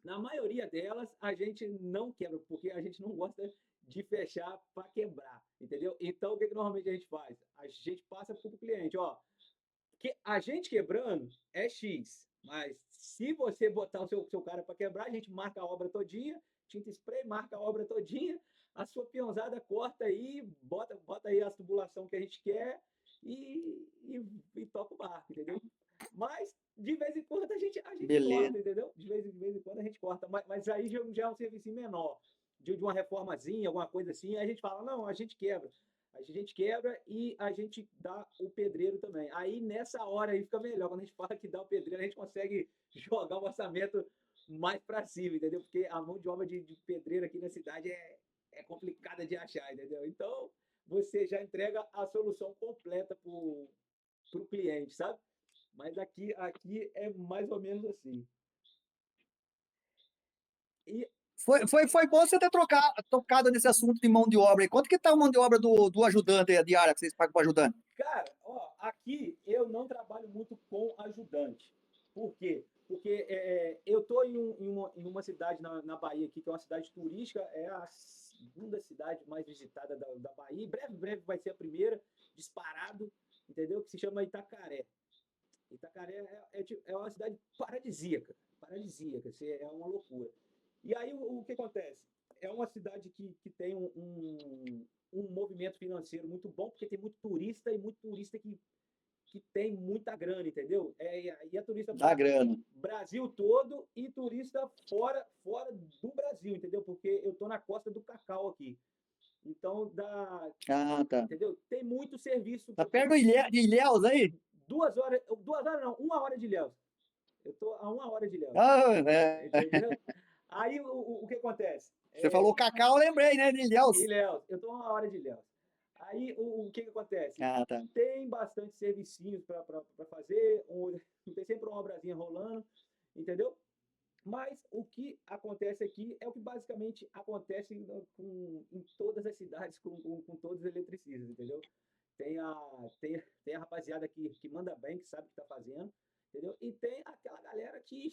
na maioria delas, a gente não quebra, porque a gente não gosta de fechar para quebrar, entendeu? Então, o que normalmente a gente faz? A gente passa para o cliente, ó, que a gente quebrando é X, mas se você botar o seu cara para quebrar, a gente marca a obra todinha, tinta spray, marca a obra todinha, a sua peãozada corta aí, bota aí as tubulação que a gente quer e toca o barco, entendeu? Mas de vez em quando a gente Beleza. corta, entendeu? De vez em quando a gente corta, mas aí já é um serviço menor, de uma reformazinha, alguma coisa assim, aí a gente fala, não, a gente quebra. A gente quebra e a gente dá o pedreiro também. Aí nessa hora aí fica melhor. Quando a gente fala que dá o pedreiro, a gente consegue jogar o orçamento mais para cima, entendeu? Porque a mão de obra de pedreiro aqui na cidade é complicada de achar, entendeu? Então você já entrega a solução completa para o cliente, sabe? Mas aqui é mais ou menos assim. E, Foi bom você ter tocado nesse assunto de mão de obra aí. Quanto que tá a mão de obra do ajudante aí, a diária que vocês pagam para o ajudante? cara, ó, aqui eu não trabalho muito com ajudante. Por quê? Porque eu estou em uma cidade na Bahia aqui, que é uma cidade turística, é a segunda cidade mais visitada da Bahia. Breve vai ser a primeira, disparado, entendeu? Que se chama Itacaré. Itacaré é uma cidade paradisíaca, paradisíaca, é uma loucura. E aí o que acontece? É uma cidade que tem um movimento financeiro muito bom, porque tem muito turista e muito turista que tem muita grana, entendeu? E é turista Da grana. Brasil todo e turista fora do Brasil, entendeu? Porque eu tô na costa do Cacau aqui. Então, Ah, tá. entendeu? Tem muito serviço. Tá perto de Ilhéus aí? 2 horas não, 1 hora de Ilhéus. Eu tô a 1 hora de Ilhéus. Ah, Entendeu? Aí o que acontece? você falou Cacau, eu lembrei, né? De Ilhéus. Ilhéus, eu tô a 1 hora de Ilhéus. Aí o que acontece? Ah, tá. Tem bastante servicinhos para fazer, tem sempre uma obrazinha rolando, entendeu? Mas o que acontece aqui é o que basicamente acontece em todas as cidades com todos os eletricistas, entendeu? Tem a rapaziada que manda bem, que sabe o que está fazendo, entendeu? E tem aquela galera que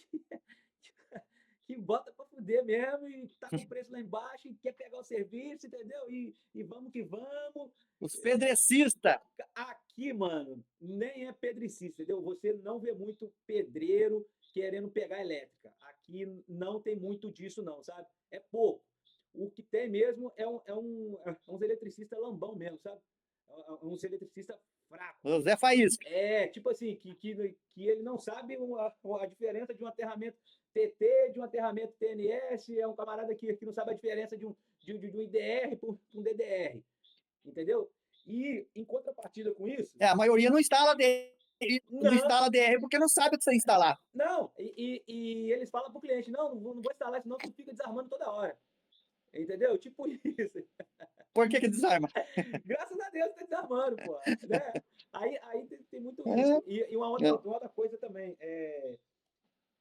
que bota para fuder mesmo e tá com o preço lá embaixo e quer pegar o serviço, entendeu? E vamos que vamos. Os pedrecistas. Aqui, mano, nem é pedricista, entendeu? Você não vê muito pedreiro querendo pegar elétrica. Aqui não tem muito disso, não, sabe? É pouco. O que tem mesmo é uns eletricistas lambão mesmo, sabe? Uns eletricistas fracos. O Zé Faísca. É, tipo assim, que ele não sabe a diferença de um aterramento TT, de um aterramento TNS, é um camarada que não sabe a diferença de um IDR para um DDR, entendeu? E em contrapartida com isso, A maioria não instala não não, instala DR porque não sabe o que você instalar. não, e eles falam para o cliente, não vou instalar, senão tu fica desarmando toda hora, entendeu? Tipo isso. Por que desarma? Graças a Deus tá desarmando, pô, né? Aí tem muito É, isso. E uma outra coisa também,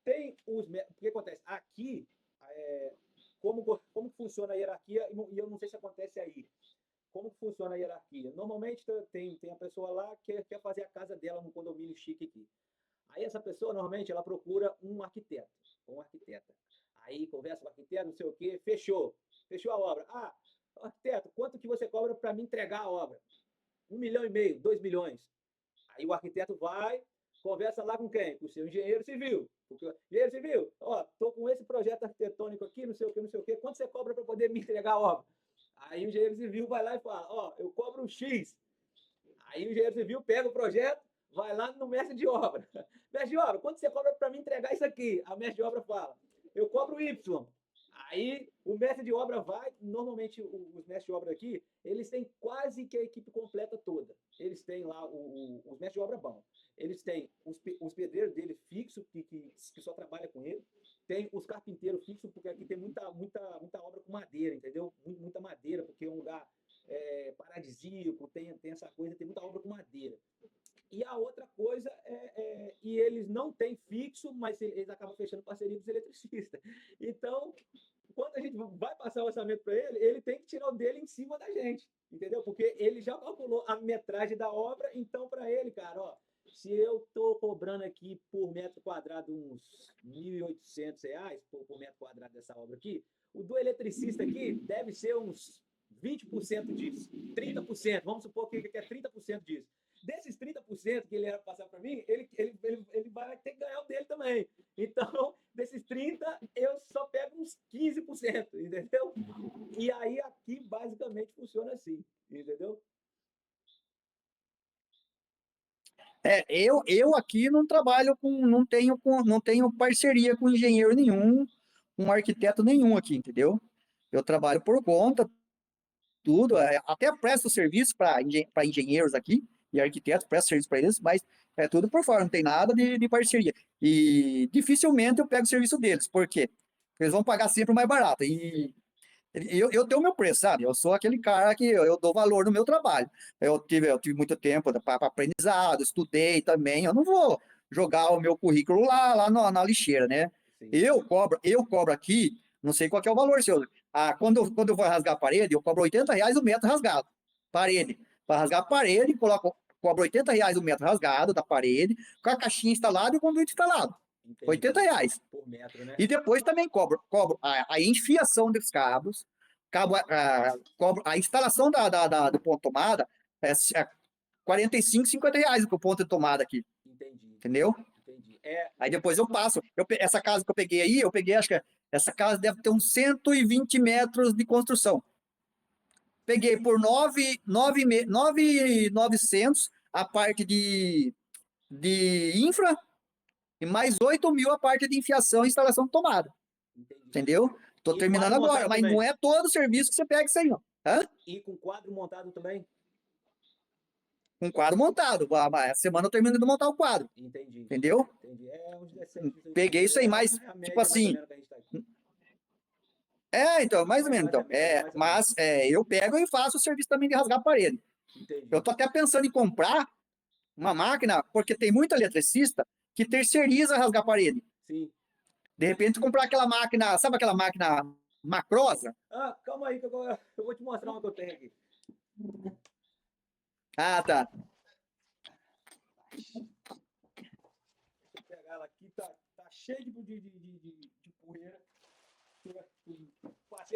tem o que acontece? Aqui, como funciona a hierarquia, e eu não sei se acontece aí. Como funciona a hierarquia? Normalmente tem a pessoa lá que quer fazer a casa dela num condomínio chique aqui. Aí essa pessoa, normalmente, ela procura um arquiteto, um arquiteta. Aí conversa com o arquiteto, não sei o quê, fechou a obra. Ah, arquiteto, quanto que você cobra para me entregar a obra? 1,5 milhão, 2 milhões. Aí o arquiteto vai, conversa lá com quem? Com o seu engenheiro civil. Engenheiro civil, ó, tô com esse projeto arquitetônico aqui, não sei o que, não sei o que, quanto você cobra para poder me entregar a obra? Aí o engenheiro civil vai lá e fala, ó, eu cobro um X. Aí o engenheiro civil pega o projeto, vai lá no mestre de obra. Mestre de obra, quanto você cobra para me entregar isso aqui? A mestre de obra fala, eu cobro Y. Aí o mestre de obra vai, normalmente os mestres de obra aqui, eles têm quase que a equipe completa toda. Eles têm lá os mestres de obra bom. Eles têm os pedreiros dele fixo, que só trabalha com ele. Tem os carpinteiros fixos, porque aqui tem muita obra com madeira, entendeu? Muita madeira, porque é um lugar paradisíaco, tem essa coisa, tem muita obra com madeira. E a outra coisa e eles não têm fixo, mas eles acabam fechando parceria com os eletricistas. Então, quando a gente vai passar o orçamento para ele, ele tem que tirar o dele em cima da gente, entendeu? Porque ele já calculou a metragem da obra, então para ele, cara, ó, se eu tô cobrando aqui por metro quadrado uns R$ 1.800 por metro quadrado dessa obra aqui, o do eletricista aqui deve ser uns 20% disso, 30%, vamos supor que é 30% disso. Desses 30% que ele era passar para mim, ele vai ter que ganhar o dele também. Então, desses 30%, eu só pego uns 15%, entendeu? E aí aqui basicamente funciona assim, entendeu? Eu aqui não trabalho não tenho parceria com engenheiro nenhum, com arquiteto nenhum aqui, entendeu? Eu trabalho por conta, tudo, até presto serviço para engenheiros aqui e arquitetos, presto serviço para eles, mas é tudo por fora, não tem nada de parceria. E dificilmente eu pego o serviço deles, por quê? Eles vão pagar sempre mais barato. E eu tenho o meu preço, sabe? Eu sou aquele cara que eu dou valor no meu trabalho. Eu tive muito tempo para aprendizado, estudei também. Eu não vou jogar o meu currículo na lixeira, né? Sim. Eu cobro aqui, não sei qual que é o valor seu. Quando eu vou rasgar a parede, eu cobro R$ 80 o metro rasgado. Parede. Para rasgar a parede, cobro R$ 80 o metro rasgado da parede, com a caixinha instalada e o conduíte instalado. Entendi. R$ 80. Por metro, né? E depois também cobro a enfiação dos cabos, cobro a instalação do ponto de tomada, é 45, R$ 50 o ponto de tomada aqui, Entendi. entendeu? Entendi. Aí depois eu passo. Essa casa que eu peguei aí, acho que essa casa deve ter uns 120 metros de construção. Peguei por 9.900 a parte de infra e mais 8.000 a parte de enfiação e instalação de tomada. Entendi. Entendeu? Tô E terminando quadro agora, montado mas também? não é todo o serviço que você pega isso aí, não. Hã? E com quadro montado também? Um quadro montado. Essa semana eu termino de montar o quadro. Entendi. Entendeu? Entendi. Uns 17, 18 Peguei mil. isso aí, mas, É a tipo média mais ou assim. menos que a gente tá aqui. Então, mais ou menos. Mais a Então. média, mais ou menos. Mas eu pego e faço o serviço também de rasgar a parede. Eu Entendi. tô até pensando em comprar uma máquina, porque tem muito eletricista que terceiriza rasgar a parede. Sim. De repente, comprar aquela máquina, sabe aquela máquina macrosa? Ah, calma aí que eu vou te mostrar uma que eu tenho aqui. Ah, tá. Deixa eu pegar ela aqui, tá cheio de poeira.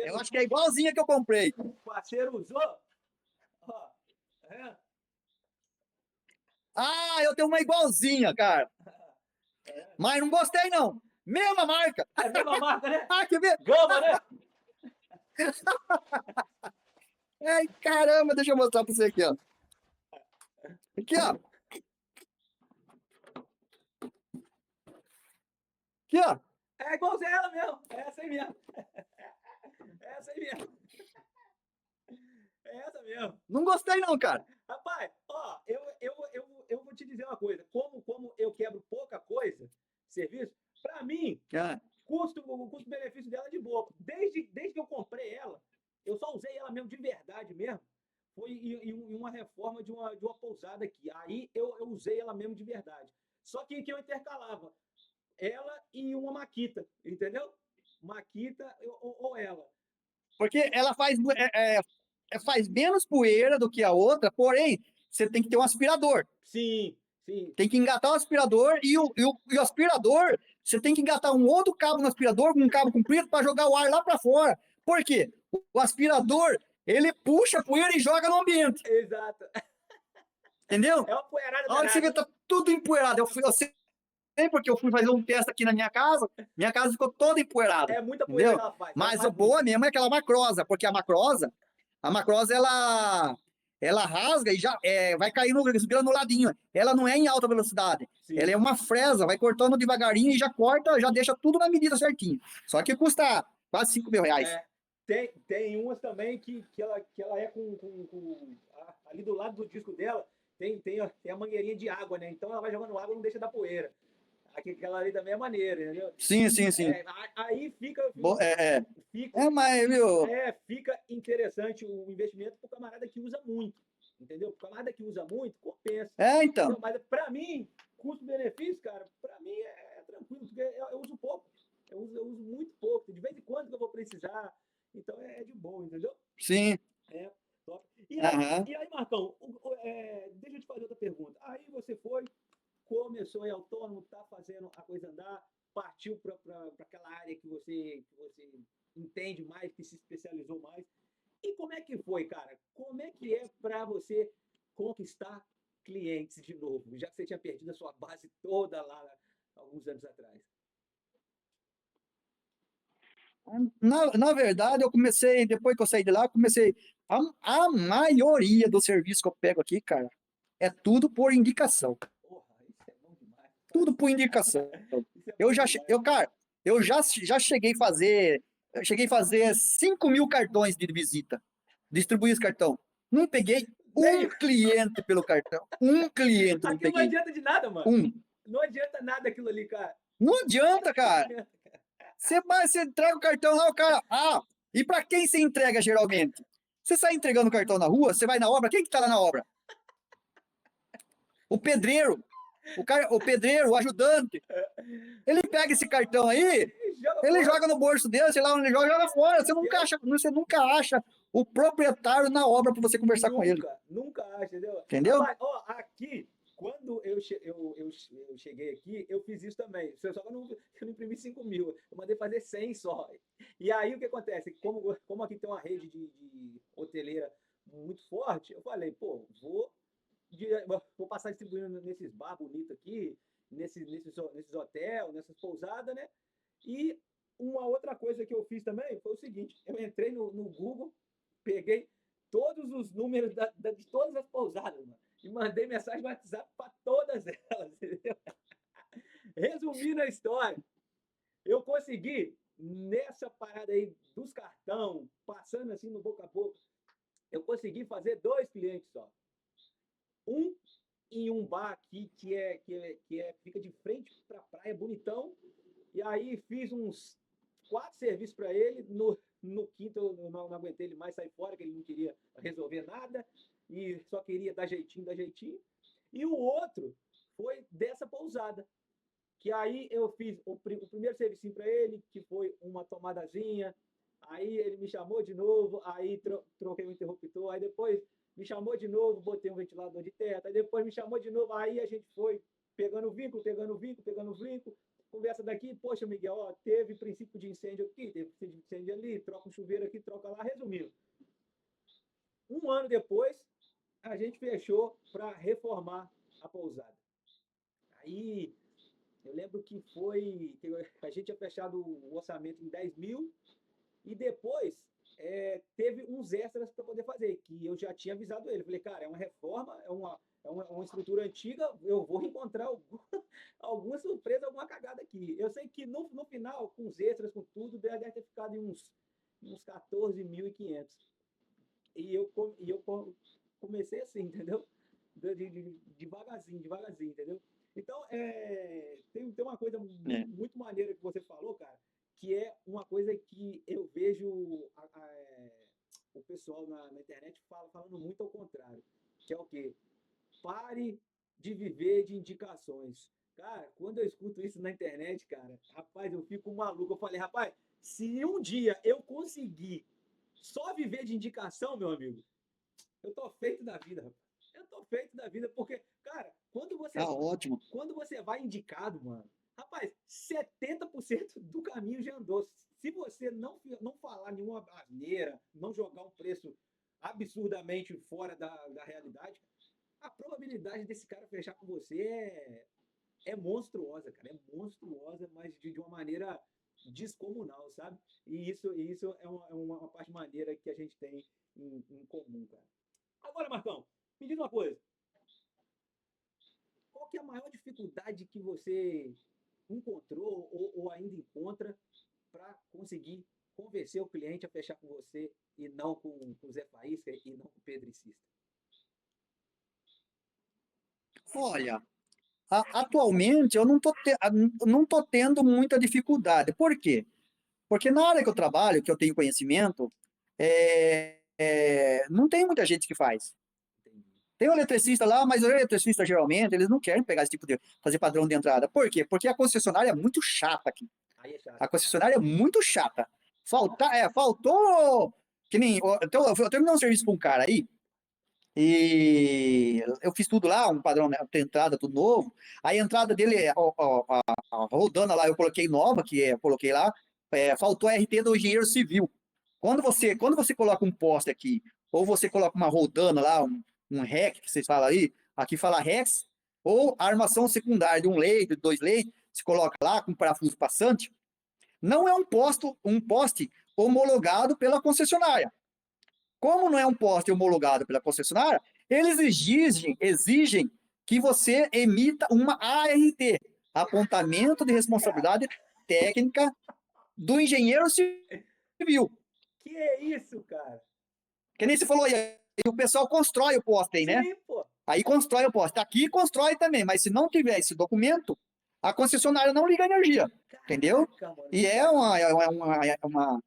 Eu acho que é igualzinha que eu comprei. O parceiro usou. Ó, é, Ah, eu tenho uma igualzinha, cara. Mas não gostei, não. Mesma marca. é a mesma marca, né? Ah, quer ver? Gama, né? Ai, caramba, deixa eu mostrar pra você aqui, ó. Aqui, ó. Aqui, ó. É igualzinha ela mesmo. É essa aí mesmo. É essa aí mesmo. É essa mesmo. Não gostei, não, cara. Rapaz, ó, eu vou te dizer uma coisa. Como eu quebro pouca coisa, serviço, pra mim, Ah, o custo-benefício dela é de boa. Desde que eu comprei ela, eu só usei ela mesmo de verdade mesmo. Foi em uma reforma de uma pousada aqui. Aí eu usei ela mesmo de verdade. Só que eu intercalava ela e uma Makita, entendeu? Makita ou ela. porque ela faz menos poeira do que a outra, porém, você tem que ter um aspirador. Sim, sim. Tem que engatar o aspirador e o aspirador, você tem que engatar um outro cabo no aspirador com um cabo comprido para jogar o ar lá para fora. Por quê? O aspirador, ele puxa a poeira e joga no ambiente. Exato. Entendeu? É uma poeirada A hora que você vê, danada. tá tudo empoeirado. Eu sei porque eu fui fazer um teste aqui na minha casa ficou toda empoeirada. É muita poeira que Entendeu? ela faz. Ela Mas o faz muito. boa mesmo é aquela macrosa, porque a macrosa ela rasga e já vai caindo granuladinho. Ela não é em alta velocidade. Ela Sim. é uma fresa, vai cortando devagarinho e já corta, já deixa tudo na medida certinho. Só que custa quase R$ 5.000. É. Tem umas também que ela é ali do lado do disco dela, tem a mangueirinha de água, né? Então ela vai jogando água e não deixa da poeira. Aquela ali também é maneira, entendeu? Sim, sim, sim. Aí fica, Mas, viu? fica interessante o investimento para o camarada que usa muito, entendeu? O camarada que usa muito, compensa. Então. Entendeu? Mas para mim, custo-benefício, cara, para mim é tranquilo, porque eu uso pouco. Eu uso muito pouco. De vez em quando que eu vou precisar. Então é de boa, entendeu? Sim. É, top. E aí, Aham. e aí Marcão, deixa eu te fazer outra pergunta. Aí você foi, começou aí autônomo, tá fazendo a coisa andar, partiu para aquela área que você entende mais, que se especializou mais. E como é que foi, cara? Como é que é para você conquistar clientes de novo, já que você tinha perdido a sua base toda lá alguns anos atrás? Na verdade, eu comecei, depois que eu saí de lá, eu comecei. A maioria do serviço que eu pego aqui, cara, é tudo por indicação. Porra, isso é bom demais. Tudo por indicação. Isso é Eu bom já, demais. cara, eu já cheguei a fazer. Eu cheguei a fazer 5.000 cartões de visita. Distribuí esse cartão. Não peguei um Meio. cliente pelo cartão. Um cliente não Aquilo não peguei. adianta de nada, mano. Um. Não adianta nada aquilo ali, cara. Não adianta, Não cara. adianta. Você entrega o cartão lá, o cara. Ah, e para quem você entrega geralmente? Você sai entregando o cartão na rua, você vai na obra, quem que tá lá na obra? O pedreiro. O pedreiro, o ajudante. Ele pega esse cartão aí, Joga ele fora. joga no bolso dele, sei lá onde ele joga, joga fora. Esquece. Você nunca acha o proprietário na obra para você conversar com ele. Nunca acha, entendeu? Entendeu? Rapaz, ó, aqui, quando eu cheguei aqui, eu fiz isso também. Só que eu não imprimi 5.000, eu mandei fazer 100 só. E aí o que acontece? Como aqui tem uma rede de hoteleira muito forte, eu falei, pô, vou passar distribuindo nesses bar bonitos aqui, nesses hotéis, nessas pousadas, né? E uma outra coisa que eu fiz também foi o seguinte: eu entrei no Google, peguei todos os números de todas as pousadas, mano, e mandei mensagem no WhatsApp para todas elas, entendeu? Resumindo a história, eu consegui, nessa parada aí dos cartão, passando assim no boca a boca, eu consegui fazer 2 clientes só. Um em um bar aqui fica de frente para a praia, bonitão. E aí fiz uns 4 serviços para ele. No quinto eu não aguentei ele mais sair fora, que ele não queria resolver nada e só queria dar jeitinho, dar jeitinho. E o outro foi dessa pousada, que aí eu fiz o primeiro serviço para ele, que foi uma tomadazinha. Aí ele me chamou de novo, aí troquei o interruptor, aí depois me chamou de novo, botei um ventilador de teto, aí depois me chamou de novo, aí a gente foi pegando vínculo, pegando vínculo, pegando vínculo, conversa daqui, poxa, Miguel, ó, teve princípio de incêndio aqui, teve princípio de incêndio ali, troca um chuveiro aqui, troca lá, resumindo. Um ano depois, a gente fechou para reformar a pousada. Aí, eu lembro que a gente tinha fechado o orçamento em 10 mil e depois teve uns extras para poder fazer, que eu já tinha avisado ele. Falei, cara, é uma reforma, uma estrutura antiga, eu vou encontrar alguma surpresa, alguma cagada aqui. Eu sei que no final, com os extras, com tudo, deve ter ficado em uns 14.500. E eu comecei assim, entendeu? Devagarzinho, devagarzinho, entendeu? Então, tem uma coisa É. muito maneira que você falou, cara, que é uma coisa que eu vejo o pessoal na internet falando muito ao contrário, que é o quê? Pare de viver de indicações. Cara, quando eu escuto isso na internet, cara, rapaz, eu fico maluco. Eu falei, rapaz, se um dia eu conseguir só viver de indicação, meu amigo, eu tô feito da vida, rapaz. Eu tô feito da vida, porque, cara, Tá ótimo. quando você vai indicado, mano, rapaz, 70% do caminho já andou. Se você não falar nenhuma asneira, não jogar um preço absurdamente fora da realidade, a probabilidade desse cara fechar com você é monstruosa, cara. É monstruosa, mas de uma maneira descomunal, sabe? E isso é uma parte maneira que a gente tem em comum, cara. Agora, Marcão, me diz uma coisa. Qual que é a maior dificuldade que você encontrou ou ainda encontra para conseguir convencer o cliente a fechar com você e não com o Zé Faísca e não com o Pedricista? Olha, atualmente eu não tô tendo muita dificuldade. Por quê? Porque na área que eu trabalho, que eu tenho conhecimento, não tem muita gente que faz. Entendi. Tem um eletricista lá, mas o eletricista geralmente eles não querem pegar esse tipo de fazer padrão de entrada. Por quê? Porque a concessionária é muito chata aqui. Aí é chato. A concessionária é muito chata. Faltou. Que nem. Então, eu terminei um serviço para um cara aí, e eu fiz tudo lá, um padrão, né, tem entrada, tudo novo. Aí a entrada dele, a rodana lá, eu coloquei nova, eu coloquei lá, faltou a RT do engenheiro civil. Quando você coloca um poste aqui, ou você coloca uma rodana lá, um REC, que vocês falam aí, aqui fala REX, ou a armação secundária de um leito, de dois leitos, se coloca lá com parafuso passante, não é um poste homologado pela concessionária. Como não é um poste homologado pela concessionária, eles exigem que você emita uma ART, apontamento de responsabilidade técnica do engenheiro civil. Que é isso, cara? Que nem você falou aí, o pessoal constrói o poste aí, né? Sim, pô. Aí constrói o poste. Aqui constrói também, mas se não tiver esse documento, a concessionária não liga a energia, entendeu? Caraca, mano, E que é maneiro. uma.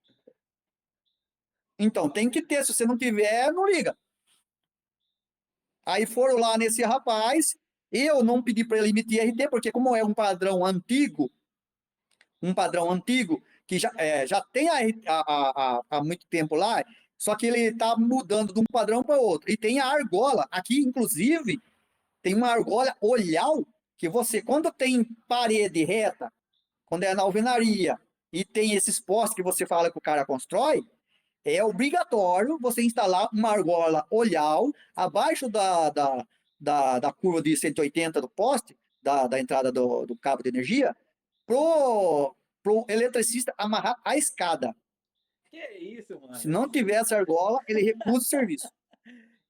Então, tem que ter. Se você não tiver, não liga. Aí foram lá nesse rapaz, eu não pedi para ele emitir RT, porque como é um padrão antigo, que já tem há muito tempo lá, só que ele está mudando de um padrão para outro. E tem a argola. Aqui, inclusive, tem uma argola olhal, que você, quando tem parede reta, quando é na alvenaria, e tem esses postes que você fala que o cara constrói, é obrigatório você instalar uma argola olhal abaixo da curva de 180 do poste, da entrada do cabo de energia, pro eletricista amarrar a escada. Que isso, Se mano? não tiver essa argola, ele recusa o serviço.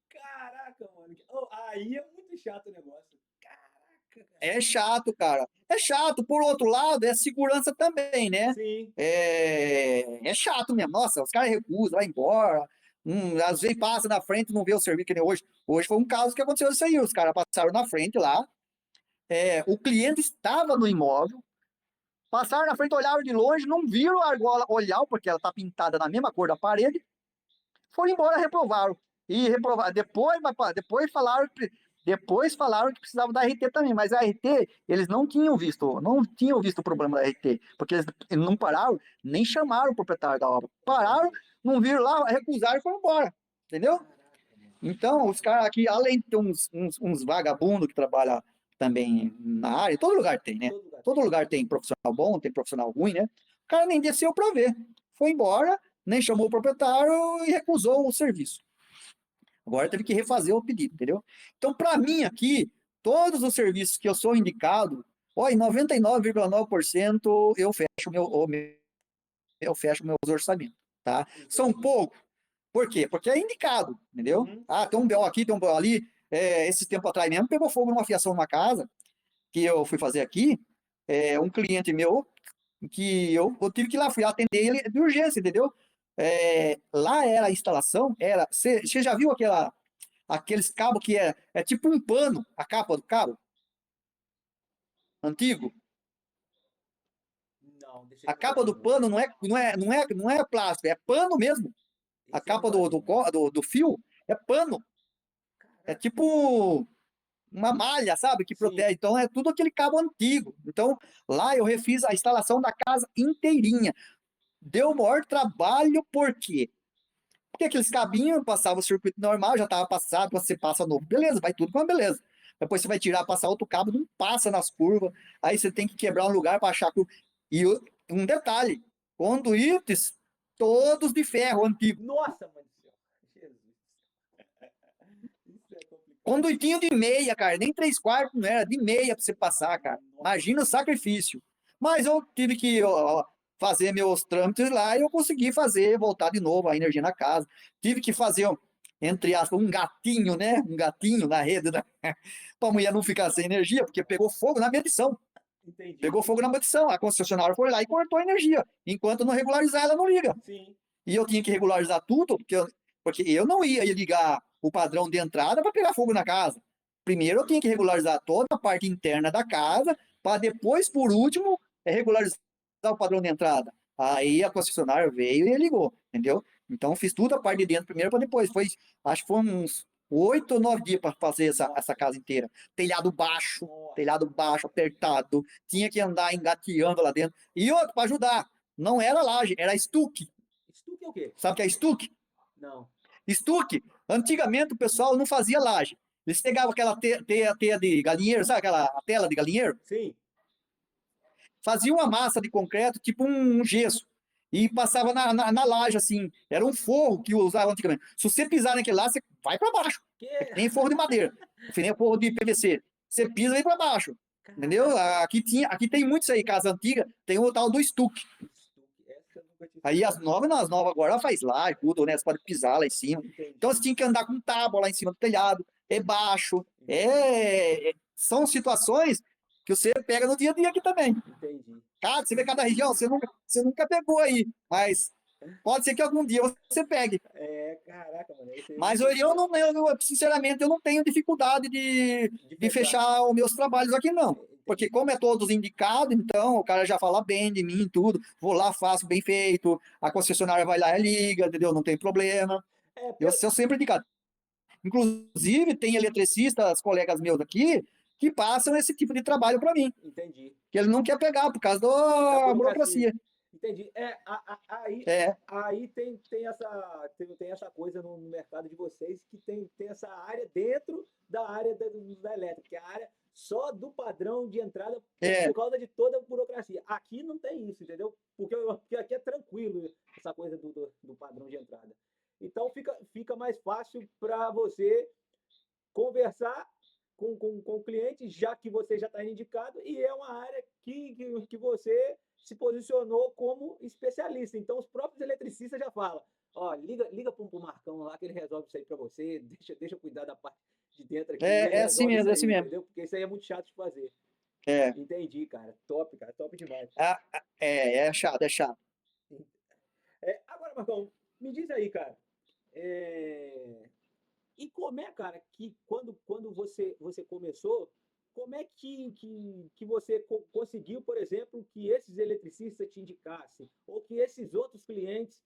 Caraca, mano. Oh, aí é muito chato o negócio. Caraca, cara. É chato, cara. É chato. Por outro lado, é segurança também, né? Sim. É chato mesmo. Nossa, os caras recusam, vai embora. Às vezes passa na frente e não vê o serviço que nem hoje. Hoje foi um caso que aconteceu isso aí. Os caras passaram na frente lá. O cliente estava no imóvel. Passaram na frente, olharam de longe, não viram a argola olhar, porque ela está pintada na mesma cor da parede. Foram embora, reprovaram. E reprovaram. Depois falaram que precisavam da RT também, mas a RT, eles não tinham visto o problema da RT, porque eles não pararam, nem chamaram o proprietário da obra. Pararam, não viram lá, recusaram e foram embora. Entendeu? Caraca, mano. Então, os caras aqui, além de ter uns vagabundos que trabalham também na área, todo lugar tem, né? Todo lugar Todo tem. lugar tem profissional bom, tem profissional ruim, né? O cara nem desceu para ver, foi embora, nem chamou o proprietário e recusou o serviço. Agora teve que refazer o pedido, entendeu? Então, para mim aqui, todos os serviços que eu sou indicado, ó, em 99,9% eu fecho eu fecho meus orçamentos, tá? São Entendi. poucos. Por quê? Porque é indicado, entendeu? Uhum. Ah, tem um BO aqui, tem um BO ali. Esse tempo atrás mesmo pegou fogo numa fiação numa casa que eu fui fazer aqui. Um cliente meu que eu tive que ir lá, fui atender ele de urgência, entendeu? Lá era a instalação, você já viu aqueles cabos que é tipo um pano, a capa do cabo antigo? Não, desse aí A eu nunca capa vi, do não. pano não é plástico, é pano mesmo. A Esse aí eu capa nunca vi, não. do fio é pano. É Caraca. tipo uma malha, sabe, que Sim. protege. Então é tudo aquele cabo antigo. Então lá eu refiz a instalação da casa inteirinha. Deu o maior trabalho, por quê? Porque aqueles cabinhos passavam o circuito normal, já estava passado, quando você passa novo, beleza, vai tudo com uma beleza. Depois você vai tirar, passar outro cabo, não passa nas curvas. Aí você tem que quebrar um lugar para achar a curva. E um detalhe: conduítes todos de ferro antigo. Nossa, mãe do céu. Jesus. Isso é complicado. Conduitinho de meia, cara, nem 3/4 não era, de meia para você passar, cara. Nossa. Imagina o sacrifício. Mas eu tive que fazer meus trâmites lá e eu consegui fazer, voltar de novo a energia na casa. Tive que fazer, entre aspas, um gatinho, né? Um gatinho na rede, né? Para a mulher não ficar sem energia, porque pegou fogo na medição. Entendi. Pegou fogo na medição. A concessionária foi lá e cortou a energia. Enquanto não regularizar, ela não liga. Sim. E eu tinha que regularizar tudo, porque eu não ia ligar o padrão de entrada para pegar fogo na casa. Primeiro eu tinha que regularizar toda a parte interna da casa, para depois, por último, regularizar o padrão de entrada. Aí a concessionária veio e ligou, entendeu? Então fiz tudo a parte de dentro primeiro para depois. Acho que foi uns 8 ou 9 dias para fazer essa Nossa. casa inteira. Nossa. Telhado baixo, apertado, tinha que andar engateando lá dentro. E outro, para ajudar, não era laje, era estuque. Estuque é o quê? Sabe o que é estuque? Não. Estuque, antigamente o pessoal não fazia laje. Eles pegavam aquela teia de galinheiro, sabe aquela tela de galinheiro? Sim. Faziam uma massa de concreto, tipo um gesso, e passava na laje, assim. Era um forro que usava antigamente. Se você pisar naquele lá, você vai para baixo. É Que? que nem forro de madeira, que nem forro de PVC. Você pisa e vai para baixo. Entendeu? Caraca. Aqui tem muito isso aí, casa antiga, tem o tal do estuque. Estuque. Essa eu nunca tinha Aí escutado. as novas agora faz lá, tudo, né? Você pode pisar lá em cima. Então você Entendi. tinha que andar com tábua lá em cima do telhado, é baixo. Entendi. São situações que você pega no dia a dia aqui também. Entendi. Você vê cada região, você nunca pegou aí, mas pode ser que algum dia você pegue. Caraca, mano. Esse aí eu Mas nunca eu vi. não, sinceramente, eu não tenho dificuldade De de fechar. fechar os meus trabalhos aqui, não. Porque Entendi. como é todos indicados, então o cara já fala bem de mim e tudo. Vou lá, faço bem feito. A concessionária vai lá e liga, entendeu? Não tem problema. Eu Pelo. sou sempre indicado. Inclusive, tem eletricistas, colegas meus aqui, que passam esse tipo de trabalho para mim. Entendi. Que ele não quer pegar por causa Da da burocracia. burocracia. Entendi. Aí, É, aí tem essa coisa no mercado de vocês que tem essa área dentro da área da elétrica, que é a área só do padrão de entrada é, por causa de toda a burocracia. Aqui não tem isso, entendeu? Porque aqui é tranquilo essa coisa do padrão de entrada. Então fica mais fácil para você conversar com o cliente, já que você já está indicado, e é uma área que você se posicionou como especialista. Então, os próprios eletricistas já falam: ó, liga para o Marcão lá que ele resolve isso aí para você, deixa eu cuidar da parte de dentro aqui, e ele é assim resolve isso mesmo, é aí, assim mesmo. entendeu? Porque isso aí é muito chato de fazer. É, Entendi, cara, top demais. é chato, é chato. Agora, Marcão, me diz aí, cara, é, e como é, cara, que quando você começou, como é que você conseguiu, por exemplo, que esses eletricistas te indicassem, ou que esses outros clientes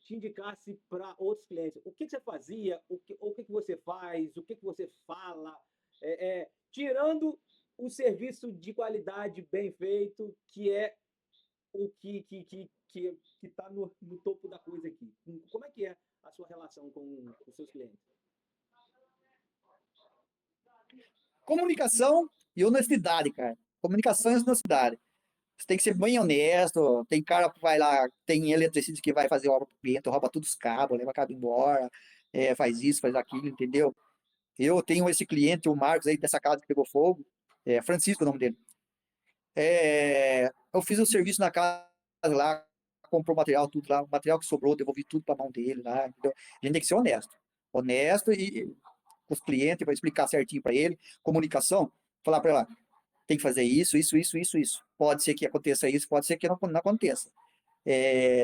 te indicassem para outros clientes? O que você fazia? O que você faz? O que você fala? Tirando o serviço de qualidade bem feito, que é o que está no topo da coisa aqui. Como é que é a sua relação com os seus clientes? Comunicação e honestidade, cara. Comunicação e honestidade. Você tem que ser bem honesto. Tem cara que vai lá, tem eletricista que vai fazer obra pro cliente, rouba todos os cabos, leva cabo embora, faz isso, faz aquilo, entendeu? Eu tenho esse cliente, o Marcos aí, dessa casa que pegou fogo, Francisco é o nome dele. Eu fiz o serviço na casa lá, comprou material, tudo lá, o material que sobrou, devolvi tudo para a mão dele lá. Entendeu? A gente tem que ser honesto. Honesto e com os clientes, para explicar certinho para ele. Comunicação, falar para ela, tem que fazer isso, isso, isso, isso, isso. Pode ser que aconteça isso, pode ser que não aconteça.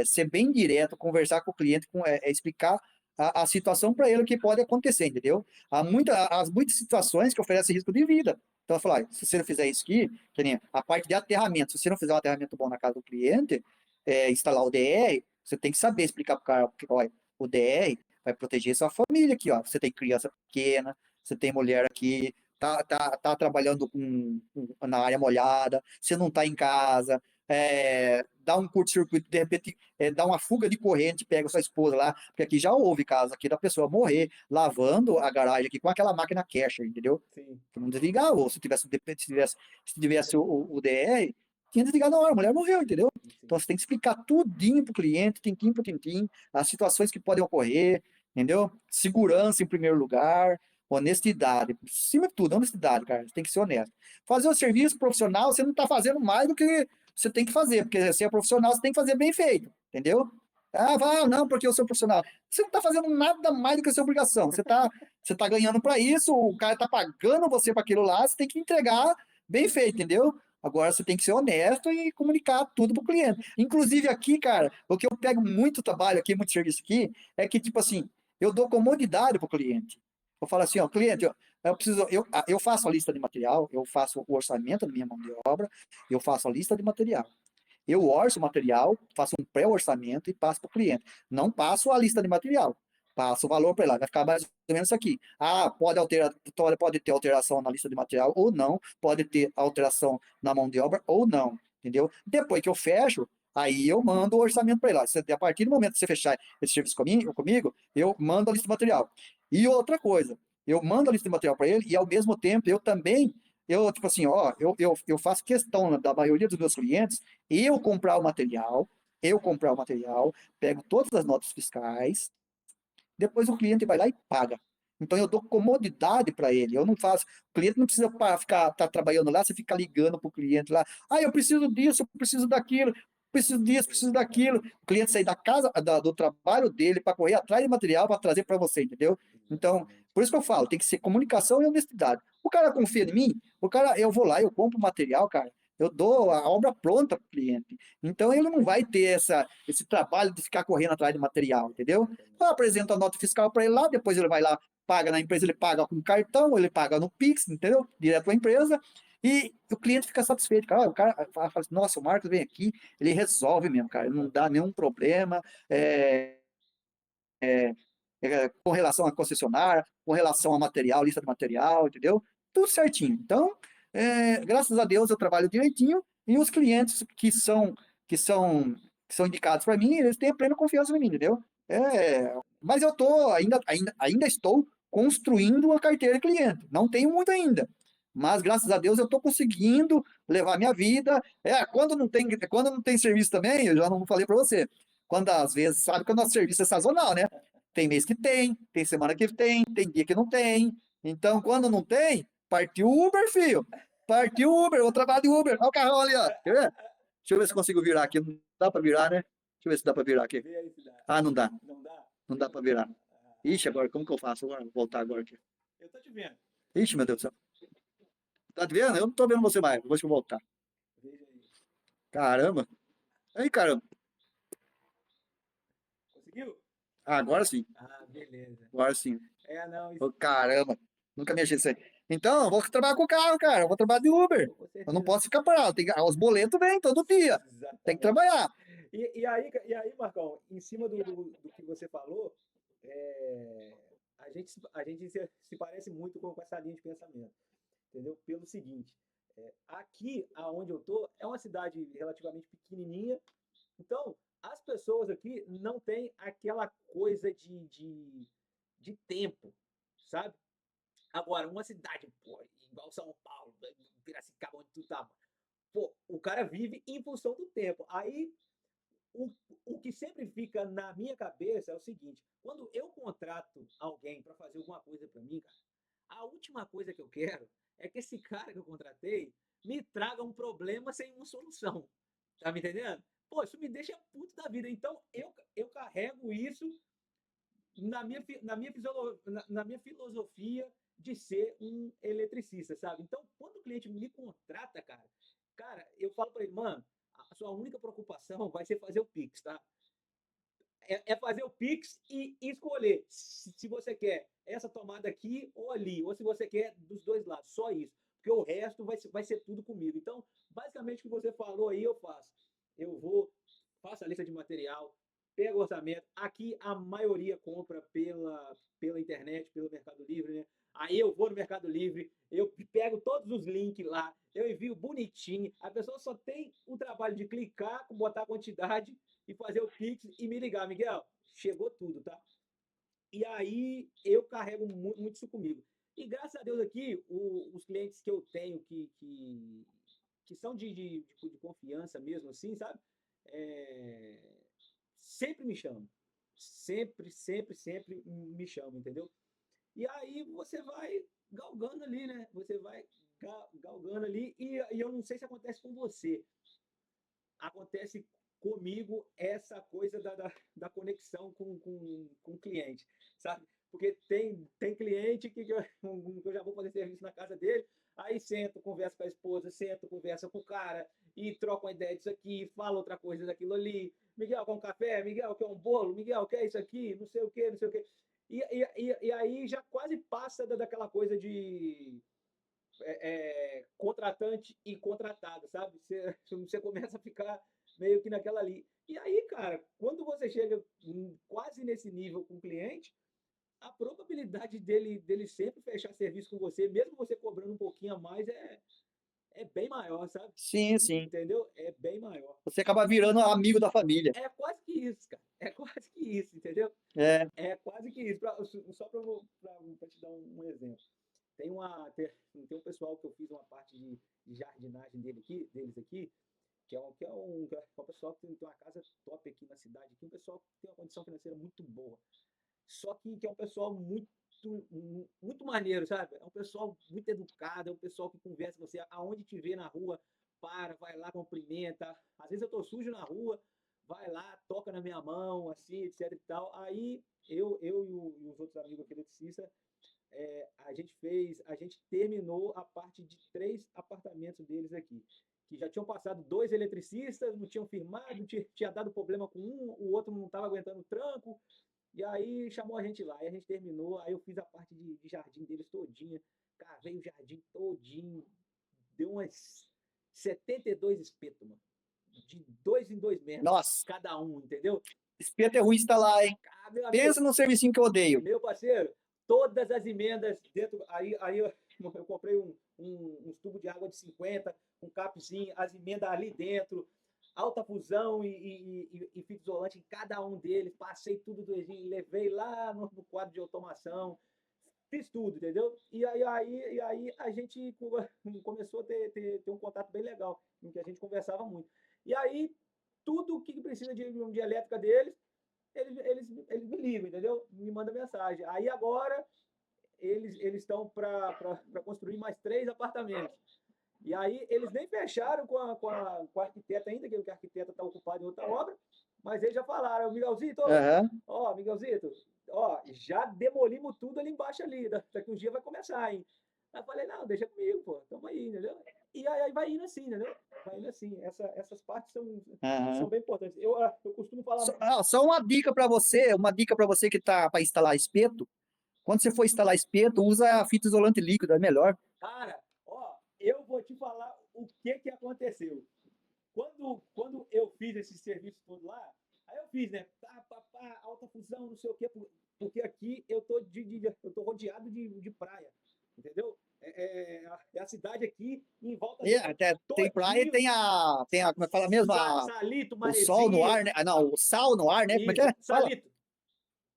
Ser bem direto, conversar com o cliente, explicar a situação para ele, o que pode acontecer, entendeu? Há muitas situações que oferecem risco de vida. Então, eu falo, se você não fizer isso aqui, que nem a parte de aterramento, se você não fizer um aterramento bom na casa do cliente, instalar o DR, você tem que saber explicar para o cara, porque olha, o DR vai proteger sua família aqui, ó. Você tem criança pequena, você tem mulher aqui, tá trabalhando na área molhada, você não está em casa, dá um curto-circuito, de repente dá uma fuga de corrente, pega sua esposa lá, porque aqui já houve casos aqui da pessoa morrer lavando a garagem aqui com aquela máquina Kesher, entendeu? Sim. Que não desligava, ou se tivesse o DR, tinha desligado na hora, a mulher morreu, entendeu? Sim. Então você tem que explicar tudinho pro cliente, tintim por tintim, as situações que podem ocorrer, entendeu? Segurança em primeiro lugar, honestidade, acima de tudo, honestidade, cara, você tem que ser honesto. Fazer o serviço profissional, você não está fazendo mais do que você tem que fazer, porque se é profissional, você tem que fazer bem feito, entendeu? Não, porque eu sou profissional. Você não está fazendo nada mais do que a sua obrigação. Você tá ganhando para isso, o cara está pagando você para aquilo lá, você tem que entregar bem feito, entendeu? Agora você tem que ser honesto e comunicar tudo para o cliente. Inclusive aqui, cara, o que eu pego muito trabalho aqui, muito serviço aqui, é que, tipo assim, eu dou comodidade para o cliente. Eu falo assim, ó, cliente, eu faço a lista de material, eu faço o orçamento da minha mão de obra, eu faço a lista de material. Eu orço o material, faço um pré-orçamento e passo para o cliente. Não passo a lista de material. Passo o valor para ele lá, vai ficar mais ou menos isso aqui. Pode ter alteração na lista de material ou não, pode ter alteração na mão de obra ou não, entendeu? Depois que eu fecho, aí eu mando o orçamento para ele lá. A partir do momento que você fechar esse serviço comigo, eu mando a lista de material. E outra coisa, eu mando a lista de material para ele e ao mesmo tempo tipo assim, ó, eu faço questão da maioria dos meus clientes, eu comprar o material, pego todas as notas fiscais, depois o cliente vai lá e paga. Então eu dou comodidade para ele. Eu não faço. O cliente não precisa tá trabalhando lá, você fica ligando para o cliente lá. Eu preciso disso, eu preciso daquilo, preciso disso, preciso daquilo. O cliente sair da casa, do trabalho dele para correr atrás de material para trazer para você, entendeu? Então, por isso que eu falo, tem que ser comunicação e honestidade. O cara confia em mim, eu vou lá, eu compro o material, cara. Eu dou a obra pronta para o cliente. Então ele não vai ter esse trabalho de ficar correndo atrás de material, entendeu? Eu apresento a nota fiscal para ele lá, depois ele vai lá, paga na empresa, ele paga com cartão, ele paga no Pix, entendeu? Direto para a empresa, e o cliente fica satisfeito, cara. O cara fala assim, nossa, o Marcos vem aqui, ele resolve mesmo, cara, não dá nenhum problema, com relação a concessionária, com relação a material, lista de material, entendeu? Tudo certinho. Então, graças a Deus eu trabalho direitinho e os clientes que são, que são indicados para mim, eles têm a plena confiança em mim, entendeu? Mas eu tô ainda estou construindo a carteira de cliente. Não tenho muito ainda. Mas graças a Deus eu estou conseguindo levar minha vida. Quando não tem serviço também, eu já não falei para você. Quando às vezes, sabe que o nosso serviço é sazonal, né? Tem mês que tem semana que tem dia que não tem. Então, quando não tem, partiu Uber, filho. Partiu Uber, vou trabalhar de Uber. Olha o carrão ali, ó. Quer ver? Deixa eu ver se consigo virar aqui. Não dá para virar, né? Deixa eu ver se dá para virar aqui. Vê aí se dá. Não dá. Não dá? Não dá para virar. Ixi, agora, como que eu faço? Agora, vou voltar agora aqui. Eu tô te vendo. Ixi, meu Deus do céu. Tá te vendo? Eu não tô vendo você mais. Deixa eu voltar. Veja aí. Caramba. Aí, caramba. Conseguiu? Agora sim. Beleza. Agora sim. Não, Ô, isso. caramba. Nunca mexi nisso aí. Então, eu vou trabalhar com o carro, cara. Eu vou trabalhar de Uber. Com Eu não certeza. posso ficar parado. Os boletos vêm todo dia. Tem que Exatamente. trabalhar. E aí, Marcão, em cima do que você falou, a gente se parece muito com essa linha de pensamento, entendeu? Pelo seguinte, aqui aonde eu tô é uma cidade relativamente pequenininha, então as pessoas aqui não têm aquela coisa de tempo, sabe? Agora, uma cidade, pô, igual São Paulo, Piracicaba, onde tu tá, pô, o cara vive em função do tempo. Aí, o, o que sempre fica na minha cabeça é o seguinte: quando eu contrato alguém para fazer alguma coisa para mim, cara, a última coisa que eu quero é que esse cara que eu contratei me traga um problema sem uma solução. Tá me entendendo? Pô, isso me deixa puto da vida. Então, eu carrego isso na minha filosofia de ser um eletricista, sabe? Então, quando o cliente me contrata, cara, eu falo para ele, mano, a sua única preocupação vai ser fazer o Pix, tá? É fazer o Pix e escolher se você quer essa tomada aqui ou ali, ou se você quer dos dois lados, só isso. Porque o resto vai ser tudo comigo. Então, basicamente o que você falou aí, eu faço. Eu vou, faço a lista de material, pego o orçamento. Aqui a maioria compra pela internet, pelo Mercado Livre, né? Aí eu vou no Mercado Livre, eu pego todos os links lá, eu envio bonitinho. A pessoa só tem o trabalho de clicar, botar a quantidade e fazer o Pix e me ligar, Miguel, chegou tudo, tá? E aí eu carrego muito isso comigo. E graças a Deus aqui, os clientes que eu tenho que são de confiança mesmo, assim, sabe? É, sempre me chamam. Sempre me chamam, entendeu? E aí você vai galgando ali, né? Você vai galgando ali. E eu não sei se acontece com você. Acontece comigo essa coisa da conexão com o cliente, sabe? Porque tem cliente que eu já vou fazer serviço na casa dele, aí sento, converso com a esposa, sento, conversa com o cara, e troca uma ideia disso aqui, fala outra coisa daquilo ali. Miguel, quer um café? Miguel, quer um bolo? Miguel, quer isso aqui? Não sei o quê, não sei o quê. E aí já quase passa daquela coisa de contratante e contratado, sabe? Você começa a ficar meio que naquela ali. E aí, cara, quando você chega quase nesse nível com o cliente, a probabilidade dele sempre fechar serviço com você, mesmo você cobrando um pouquinho a mais, é bem maior, sabe? Sim, sim. Entendeu? É bem maior. Você acaba virando amigo da família. É quase que isso, cara. É quase que isso, entendeu? É. É quase que isso. Só para te dar um exemplo. Tem um pessoal que eu fiz uma parte de jardinagem deles aqui, que é um pessoal que tem uma casa top aqui na cidade, que é um pessoal que tem uma condição financeira muito boa. Só que é um pessoal muito maneiro, sabe? É um pessoal muito educado, é um pessoal que conversa com você, aonde te vê na rua, vai lá, cumprimenta. Às vezes eu tô sujo na rua, vai lá, toca na minha mão, assim, etc e tal. Aí e os outros amigos aqui eletricistas, a gente terminou a parte de 3 apartamentos deles aqui, que já tinham passado 2 eletricistas, não tinham firmado, tinha dado problema com um, o outro não estava aguentando o tranco, e aí chamou a gente lá, e a gente terminou, aí eu fiz a parte de jardim deles todinha, cavei o jardim todinho, deu umas 72 espetos, mano, de 2 em 2 metros, Nossa, cada um, entendeu? espeto é ruim instalar, hein? Ah, meu amigo, Pensa num servicinho que eu odeio. meu parceiro, todas as emendas dentro. Aí eu comprei uns tubos de água de 50, um capzinho, as emendas ali dentro, alta fusão e fita isolante em cada um deles. Passei tudo do Egito, levei lá no quadro de automação, fiz tudo, entendeu? E aí a gente começou a ter um contato bem legal, em que a gente conversava muito. E aí, tudo que precisa de elétrica deles, eles me ligam, entendeu? Me mandam mensagem. Aí agora eles estão para construir mais 3 apartamentos. E aí eles nem fecharam com a arquiteta ainda, que a arquiteta está ocupada em outra obra, mas eles já falaram, Miguelzito, Aham. ó, Miguelzito, ó, já demolimos tudo ali embaixo ali, daqui uns dias vai começar, hein? Aí eu falei, não, deixa comigo, pô, tamo aí, entendeu? E aí vai indo assim, entendeu? Vai indo assim. Essas partes são Aham. bem importantes. Eu costumo falar, Só uma dica para você que tá para instalar espeto. Quando você for instalar espeto, usa a fita isolante líquida, é melhor. cara, ó, eu vou te falar o que aconteceu. Quando eu fiz esse serviço todo lá, aí eu fiz, né? Alta fusão, não sei o quê, porque aqui eu tô rodeado de praia, entendeu? É a cidade aqui, em volta E dele, até tem praia e todinho, tem como é que fala mesmo? salito, O sol no maresia, ar, né? Ah, não, o sal no ar, né? Como é que isso, é? Fala. salito.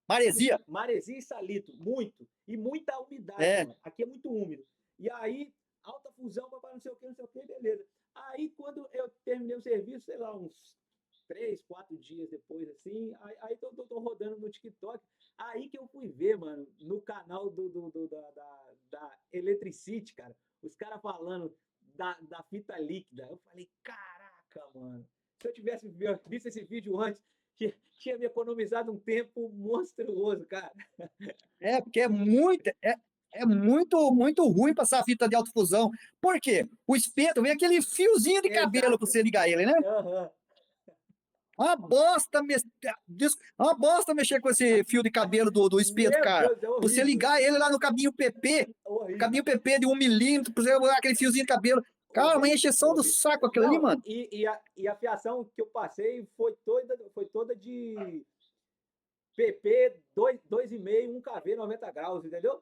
Maresia. Maresia e Salito, muito. E muita umidade, É. mano. Aqui é muito úmido. E aí, alta fusão, papai, não sei o que, beleza. Aí, quando eu terminei o serviço, sei lá, uns 3, 4 dias depois, assim, aí tô rodando no TikTok. Aí que eu fui ver, mano, no canal da Electricity, cara, os caras falando da fita líquida. Eu falei, caraca, mano. Se eu tivesse visto esse vídeo antes, tinha me economizado um tempo monstruoso, cara. Porque é muito ruim passar a fita de alta fusão. Por quê? O espeto vem aquele fiozinho de cabelo para Exato. você ligar ele, né? Aham. Uma bosta, uma bosta mexer com esse fio de cabelo do espeto, Meu cara. Deus, é Você horrível. ligar ele lá no cabinho PP, Horrível. de 1 milímetro, pra você botar aquele fiozinho de cabelo. Cara, uma Horrível. encheção do Horrível. saco aquilo ali, Não, mano. e a fiação que eu passei foi toda de PP 2,5, 1 kV, 90 graus, entendeu?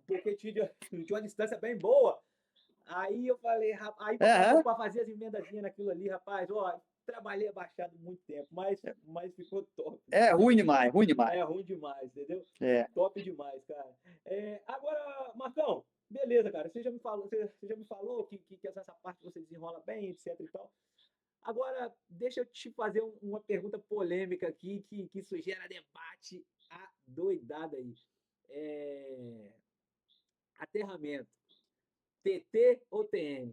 Porque tinha uma distância bem boa. Aí eu falei, aí Aham. para fazer as emendazinhas naquilo ali, rapaz, ó, trabalhei abaixado muito tempo, mas ficou top. É ruim demais, ruim demais. É ruim demais, entendeu? É. Top demais, cara. Agora, Marcão, beleza, cara. Você já me falou que essa parte você desenrola bem, etc e tal. Agora, deixa eu te fazer uma pergunta polêmica aqui que isso gera debate adoidado aí. É, Aterramento, TT ou TN?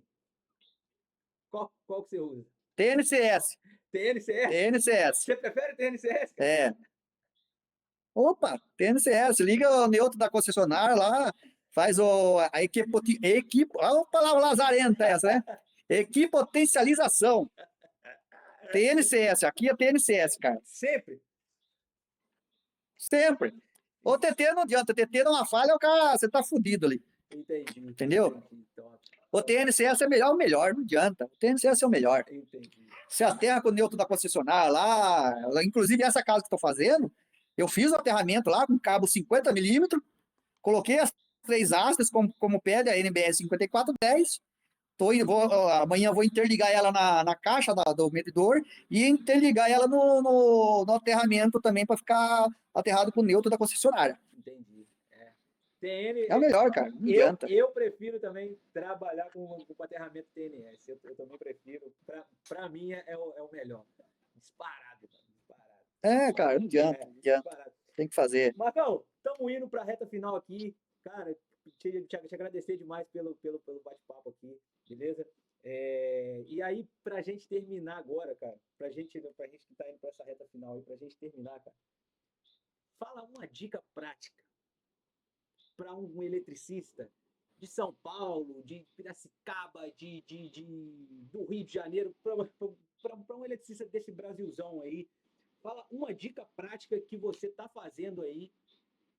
Qual que você usa? TNCS. TNCS? TNCS. Você prefere TNCS? É. Opa, TNCS. Liga o neutro da concessionária lá, faz a equipe. Olha a palavra lazarenta essa, né? Equipotencialização. TNCS. Aqui é TNCS, cara. Sempre? Sempre. O TT não adianta. TT dá uma falha, o cara, você tá fudido ali. Entendi. Entendeu? Entendi, top. O TNCS é o melhor, não adianta. O TNCS é o melhor. Entendi. Você aterra com o neutro da concessionária lá, inclusive essa casa que estou fazendo, eu fiz o aterramento lá com cabo 50 milímetros, coloquei as 3 hastes como pede a NBS 5410, amanhã vou interligar ela na caixa do medidor e interligar ela no aterramento também para ficar aterrado com o neutro da concessionária. Entendi. TN, É o melhor, cara, não adianta. eu prefiro também trabalhar com aterramento TNS. Eu também prefiro. Para mim é o melhor. Disparado, cara. Disparado. Cara, não adianta, não adianta. Disparado. Tem que fazer. Marcão, estamos indo para a reta final aqui. Cara, te agradecer demais pelo bate-papo aqui, beleza? E aí, pra gente terminar agora, cara, pra gente que tá indo para essa reta final aí, pra gente terminar, cara, fala uma dica prática para um eletricista de São Paulo, de Piracicaba, do Rio de Janeiro, para um eletricista desse Brasilzão aí. Fala uma dica prática que você está fazendo aí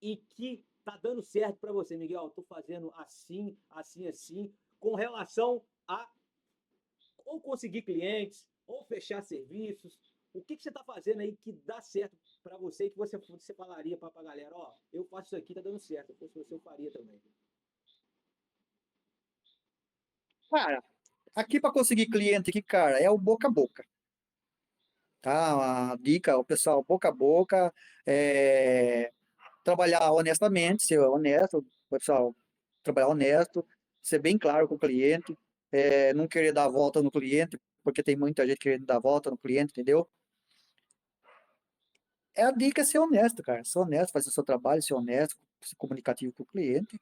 e que tá dando certo para você, Miguel. Estou fazendo assim, assim, assim, com relação a ou conseguir clientes, ou fechar serviços. O que você está fazendo aí que dá certo para você e que você falaria para a galera, ó, eu faço isso aqui, tá dando certo. Se fosse você, eu faria também. Cara, aqui para conseguir cliente aqui, cara, é o boca a boca. Tá? A dica, o pessoal, boca a boca, trabalhar honestamente, ser honesto, pessoal, trabalhar honesto, ser bem claro com o cliente, não querer dar a volta no cliente, porque tem muita gente querendo dar a volta no cliente, entendeu? A dica é ser honesto, cara, ser honesto, fazer o seu trabalho, ser honesto, ser comunicativo com o cliente,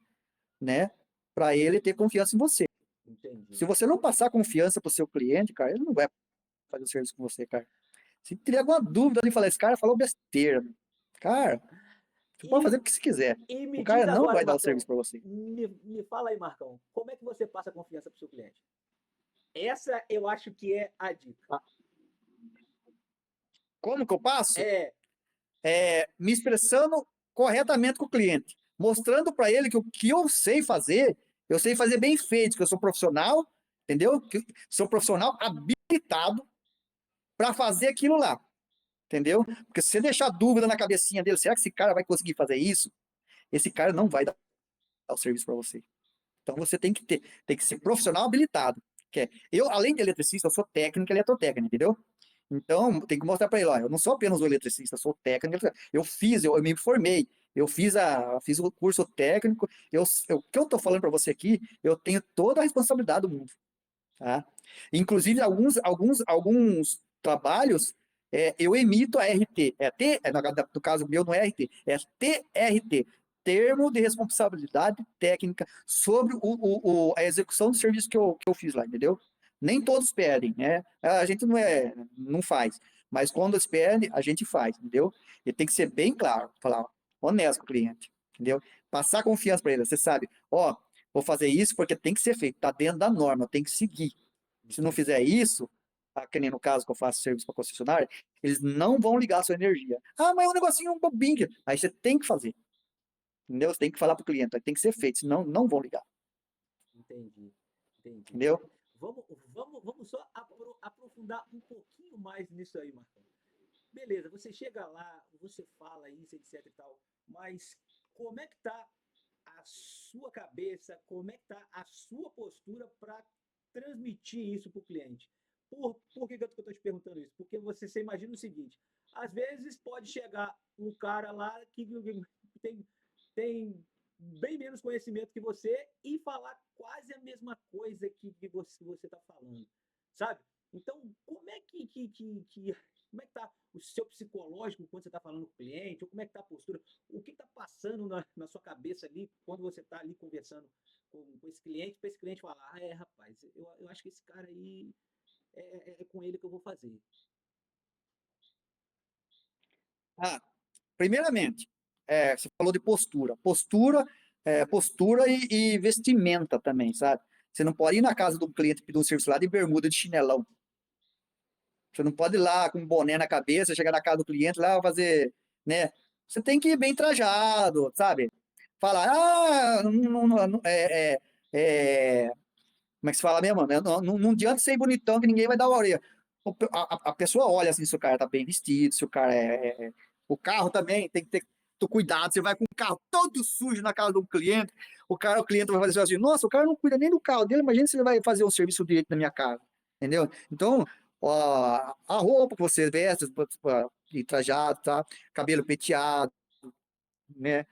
né? Para ele ter confiança em você. Entendi. Se você não passar confiança pro seu cliente, cara, ele não vai fazer o serviço com você, cara. Se tiver alguma dúvida ali, falar, esse cara falou besteira. Cara, você pode fazer o que você quiser. E me O cara diz não agora, vai dar o Marcão, serviço para você. me fala aí, Marcão, como é que você passa confiança pro seu cliente? Essa eu acho que é a dica. Como que eu passo? É, Me expressando corretamente com o cliente, mostrando para ele que o que eu sei fazer bem feito, que eu sou profissional, entendeu? Que sou profissional habilitado para fazer aquilo lá, entendeu? Porque se você deixar dúvida na cabecinha dele, será que esse cara vai conseguir fazer isso? Esse cara não vai dar o serviço para você. Então você tem que ser profissional habilitado. Eu, além de eletricista, eu sou técnico e eletrotécnico, entendeu? Então, tem que mostrar para ele, ó, eu não sou apenas um eletricista, eu sou técnico, eu me formei, fiz o curso técnico, o que eu estou falando para você aqui, eu tenho toda a responsabilidade do mundo, tá? Inclusive, alguns trabalhos, eu emito a RT, no caso meu não é RT, é TRT, Termo de Responsabilidade Técnica, sobre a execução do serviço que eu fiz lá, entendeu? Nem todos pedem, né? A gente não faz, mas quando eles pedem, a gente faz, entendeu? E tem que ser bem claro, falar honesto com o cliente, entendeu? Passar confiança para ele, você sabe, ó, vou fazer isso porque tem que ser feito, tá dentro da norma, tem que seguir. Se não fizer isso, que nem no caso que eu faço serviço para concessionária, eles não vão ligar a sua energia. Ah, mas é um negocinho um bobinho. Aí você tem que fazer. Entendeu? Você tem que falar para o cliente, tem que ser feito, senão não vão ligar. Entendi, entendi. Entendeu? Vamos só aprofundar um pouquinho mais nisso aí, Marcão. Beleza, você chega lá, você fala isso, etc e tal, mas como é que tá a sua cabeça, como é que tá a sua postura para transmitir isso para o cliente? Por que eu estou te perguntando isso? Porque você imagina o seguinte, às vezes pode chegar um cara lá que tem bem menos conhecimento que você e falar quase a mesma coisa que você está falando, sabe? Então, como é que tá o seu psicológico quando você está falando com o cliente, ou como é que tá a postura, o que está passando na sua cabeça ali quando você está ali conversando com esse cliente, para esse cliente falar, rapaz, eu acho que esse cara aí é com ele que eu vou fazer. Ah, primeiramente, você falou de postura. Postura e vestimenta também, sabe? Você não pode ir na casa do cliente pedir um serviço lá de bermuda de chinelão. Você não pode ir lá com um boné na cabeça, chegar na casa do cliente lá fazer, né? Você tem que ir bem trajado, sabe? Falar, como é que se fala mesmo? Né? Não adianta ser bonitão que ninguém vai dar uma orelha. A pessoa olha assim se o cara tá bem vestido, se o cara o carro também tem que ter cuidado. Você vai com o carro todo sujo na casa do cliente, o cliente vai fazer assim, nossa, o cara não cuida nem do carro dele, imagina se ele vai fazer um serviço direito na minha casa, entendeu? Então, ó, a roupa que você veste, e trajado, tá? Cabelo penteado, né?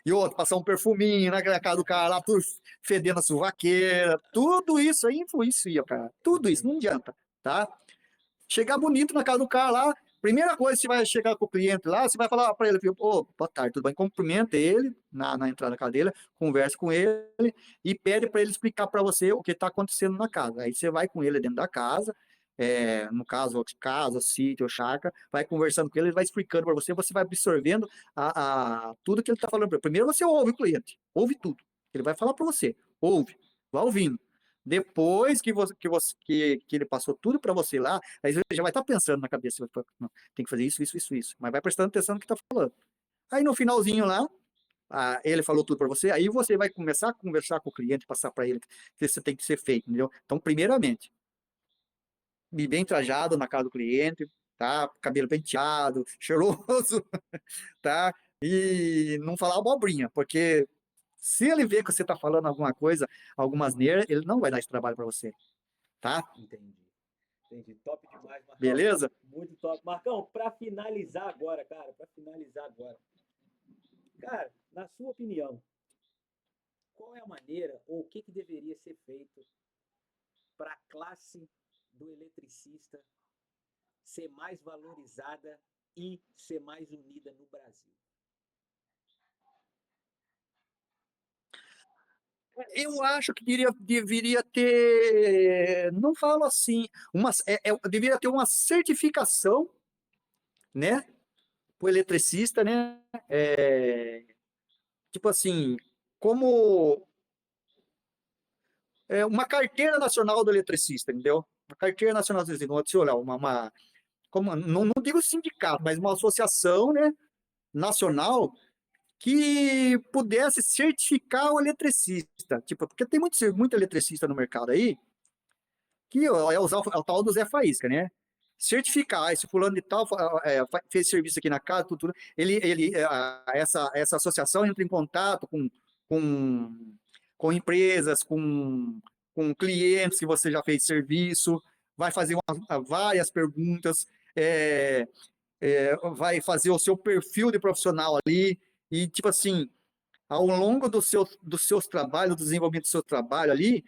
E outro, passar um perfuminho na casa do cara lá, tudo fedendo a suvaqueira, tudo isso aí influencia, cara. Tudo isso, não Entendi. adianta, tá? Chegar bonito na casa do cara lá, primeira coisa, você vai chegar com o cliente lá, você vai falar para ele, ô, boa tarde, tudo bem? Cumprimenta ele na entrada da cadeira, conversa com ele e pede para ele explicar para você o que está acontecendo na casa. Aí você vai com ele dentro da casa, no caso, casa, sítio, ou chácara, vai conversando com ele, ele vai explicando para você, você vai absorvendo tudo que ele está falando. Primeiro você ouve o cliente, ouve tudo. Ele vai falar para você, ouve, vai ouvindo. Depois que ele passou tudo para você lá, aí você já vai estar pensando na cabeça, não, tem que fazer isso, isso, isso, isso. Mas vai prestando atenção no que está falando. Aí no finalzinho lá, ele falou tudo para você, aí você vai começar a conversar com o cliente, passar para ele que você tem que ser feito, entendeu? Então, primeiramente, ir bem trajado na casa do cliente, tá? Cabelo penteado, cheiroso, tá? E não falar abobrinha, porque se ele vê que você está falando alguma coisa, alguma asneira, ele não vai dar esse trabalho para você, tá? Entendi. Entendi. Top demais, Marcão. Beleza? Muito top. Marcão, para finalizar agora, cara, para finalizar agora. Cara, na sua opinião, qual é a maneira ou o que deveria ser feito para a classe do eletricista ser mais valorizada e ser mais unida no Brasil? Eu acho que deveria ter, não falo assim, deveria ter uma certificação, né, para o eletricista, né, tipo assim, como uma carteira nacional do eletricista, entendeu? Uma carteira nacional do eletricista, deixa eu olhar, como, não digo sindicato, mas uma associação, né, nacional que pudesse certificar o eletricista, tipo, porque tem muito eletricista no mercado aí, que é usar o tal do Zé Faísca, né? Certificar, esse fulano de tal fez serviço aqui na casa, tudo, essa associação entra em contato com empresas, com clientes que você já fez serviço, vai fazer várias perguntas, vai fazer o seu perfil de profissional ali, e tipo assim, ao longo dos seus trabalhos, do desenvolvimento do seu trabalho ali,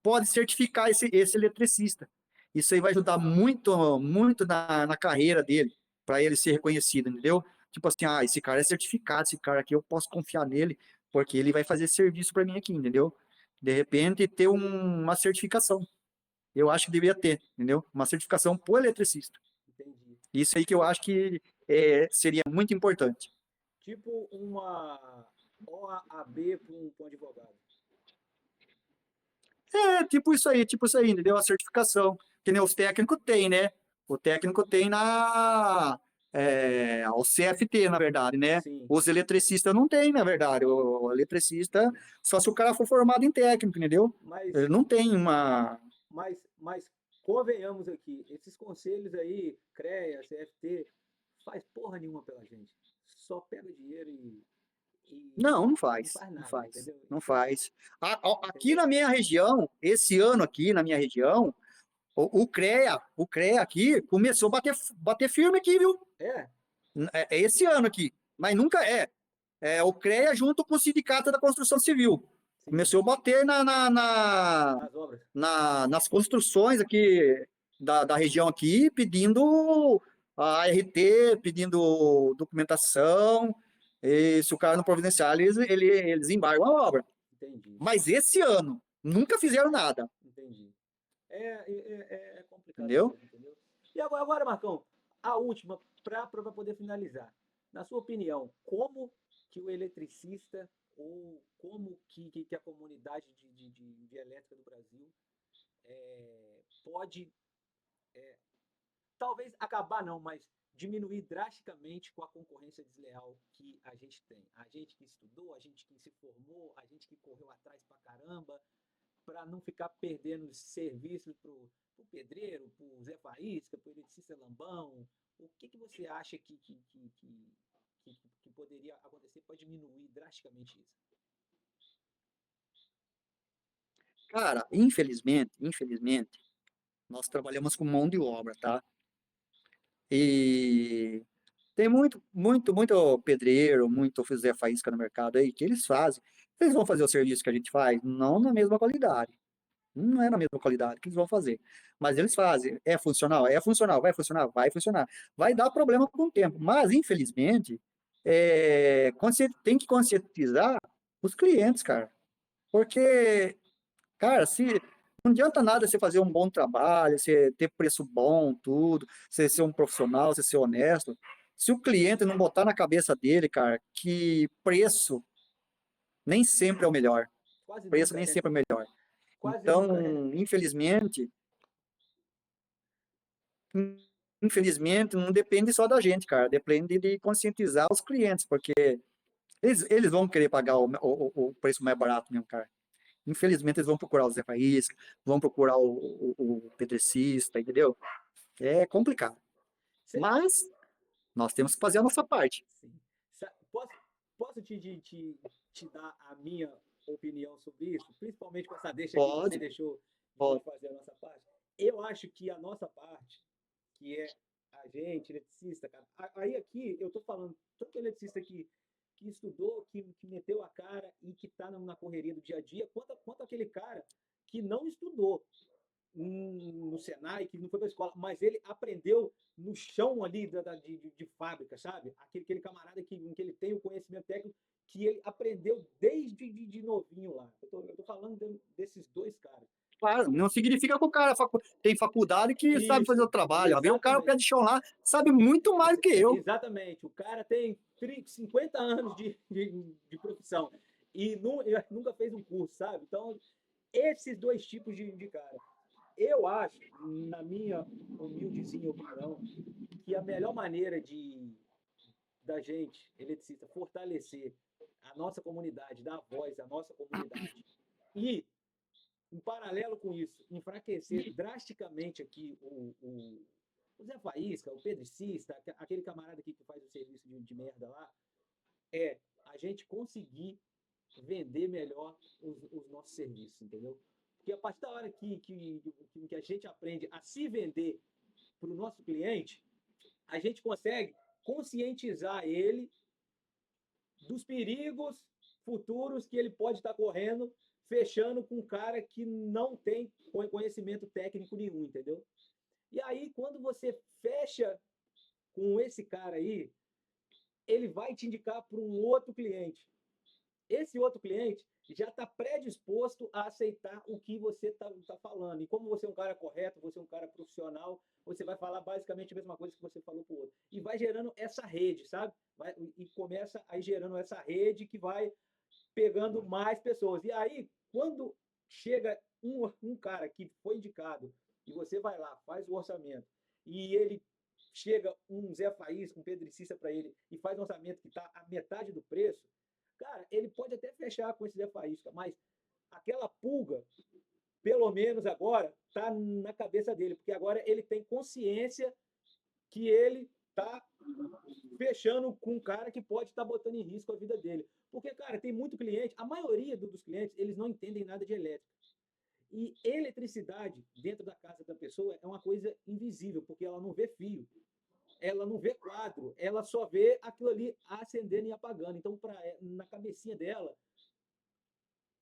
pode certificar esse eletricista. Isso aí vai ajudar muito, muito na carreira dele, para ele ser reconhecido, entendeu? Tipo assim, esse cara é certificado, esse cara aqui eu posso confiar nele, porque ele vai fazer serviço para mim aqui, entendeu? De repente, ter uma certificação. Eu acho que deveria ter, entendeu? Uma certificação por eletricista. Entendi. Isso aí que eu acho que seria muito importante. Tipo uma OAB para um advogado. Tipo isso aí, entendeu? A certificação. Que nem os técnicos têm, né? O técnico tem o CFT, na verdade, né? Sim. Os eletricistas não têm, na verdade. O eletricista, só se o cara for formado em técnico, entendeu? Mas, Ele não tem uma. mas convenhamos aqui, esses conselhos aí, CREA, CFT, faz porra nenhuma pela gente. Só pega dinheiro e Não, não não faz. faz Não nada, faz. entendeu? Não faz. Aqui Entendeu? na minha região, esse ano aqui na minha região, o CREA aqui começou a bater firme aqui, viu? É, É esse ano aqui, mas nunca o CREA junto com o Sindicato da Construção Civil. sim, Começou a bater nas obras. nas construções aqui da região aqui, pedindo a RT, pedindo documentação, e se o cara não providenciar, eles embargam a obra. Entendi, Mas esse ano, nunca fizeram nada, entendi. É complicado entendeu? mesmo, entendeu? E agora, Marcão, a última, para poder finalizar. Na sua opinião, como que o eletricista ou como que a comunidade de elétrica do Brasil pode, talvez acabar não, mas diminuir drasticamente com a concorrência desleal que a gente tem? A gente que estudou, a gente que se formou, a gente que correu atrás pra caramba, para não ficar perdendo serviços para o pedreiro, para o Zé Faísca, para o eletricista Lambão. O que você acha que poderia acontecer para diminuir drasticamente isso? Cara, infelizmente, nós trabalhamos com mão de obra, tá? E tem muito pedreiro, muito Zé Faísca no mercado aí que eles fazem. Eles vão fazer o serviço que a gente faz, não na mesma qualidade. Não é na mesma qualidade que eles vão fazer. Mas eles fazem. É funcional? É funcional. Vai funcionar? Vai funcionar. Vai dar problema com o tempo. Mas, infelizmente, tem que conscientizar os clientes, cara. Porque, cara, se não adianta nada você fazer um bom trabalho, você ter preço bom, tudo, você ser um profissional, você ser honesto. Se o cliente não botar na cabeça dele, cara, que preço nem sempre é o melhor. Quase Preço nunca nem é. sempre é o melhor. Quase nunca é. Então, infelizmente, não depende só da gente, cara. Depende de conscientizar os clientes, porque eles vão querer pagar o preço mais barato mesmo, cara. Infelizmente, eles vão procurar o Zé Faísca, vão procurar o Pedrecista, entendeu? É complicado. Cê- Mas nós temos que fazer a nossa parte. sim. Posso te dar a minha opinião sobre isso? Principalmente com essa deixa aqui que você Pode, deixou de pode. fazer a nossa parte. Eu acho que a nossa parte, que é a gente, eletricista, cara. Aí aqui eu tô falando, tanto eletricista que estudou, que meteu a cara e que tá na correria do dia a dia, quanto aquele cara que não estudou no Senai, que não foi para a escola, mas ele aprendeu no chão ali de fábrica, sabe? Aquele camarada que ele tem o conhecimento técnico que ele aprendeu desde de novinho lá. Eu tô falando desses dois caras. Claro, não significa que o cara tem faculdade que sabe fazer o Isso, trabalho. Vê o cara, o pé exatamente. de chão lá, sabe muito mais do que eu. Exatamente. O cara tem 50 anos de profissão e nunca fez um curso, sabe? Então, esses dois tipos de cara. Eu acho, na minha humildezinha opinião, que a melhor maneira da gente, eletricista, fortalecer a nossa comunidade, dar voz à nossa comunidade e, em paralelo com isso, enfraquecer drasticamente aqui o Zé Faísca, o Pedricista, aquele camarada aqui que faz o serviço de merda lá, é a gente conseguir vender melhor os nossos serviços, entendeu? que a partir da hora que a gente aprende a se vender para o nosso cliente, a gente consegue conscientizar ele dos perigos futuros que ele pode estar correndo, fechando com um cara que não tem conhecimento técnico nenhum, entendeu? E aí, quando você fecha com esse cara aí, ele vai te indicar para um outro cliente. Esse outro cliente já está predisposto a aceitar o que você está falando. E como você é um cara correto, você é um cara profissional, você vai falar basicamente a mesma coisa que você falou para o outro. E vai gerando essa rede, sabe? E começa aí gerando essa rede que vai pegando mais pessoas. E aí, quando chega um cara que foi indicado e você vai lá, faz o orçamento, e ele chega um Zé Faísca, um Pedricista para ele e faz um orçamento que está a metade do preço, cara, ele pode até fechar com esse Zé Faísca, mas aquela pulga, pelo menos agora, está na cabeça dele, porque agora ele tem consciência que ele está fechando com um cara que pode estar botando em risco a vida dele. Porque, cara, tem muito cliente, a maioria dos clientes, eles não entendem nada de elétrica. E eletricidade dentro da casa da pessoa é uma coisa invisível, porque ela não vê fio, ela não vê quadro, ela só vê aquilo ali acendendo e apagando. Então, na cabecinha dela,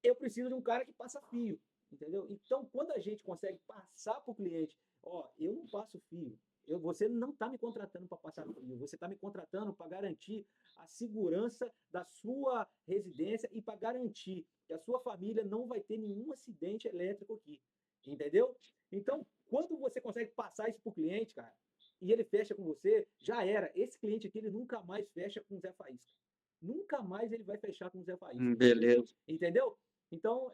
eu preciso de um cara que passa fio, entendeu? Então, quando a gente consegue passar para o cliente, ó, eu não passo fio, você não está me contratando para passar fio, você está me contratando para garantir a segurança da sua residência e para garantir que a sua família não vai ter nenhum acidente elétrico aqui, entendeu? Então, quando você consegue passar isso para o cliente, cara, e ele fecha com você, já era. Esse cliente aqui, ele nunca mais fecha com o Zé Faísca. Nunca mais ele vai fechar com o Zé Faísca. Beleza. Entendeu? Então,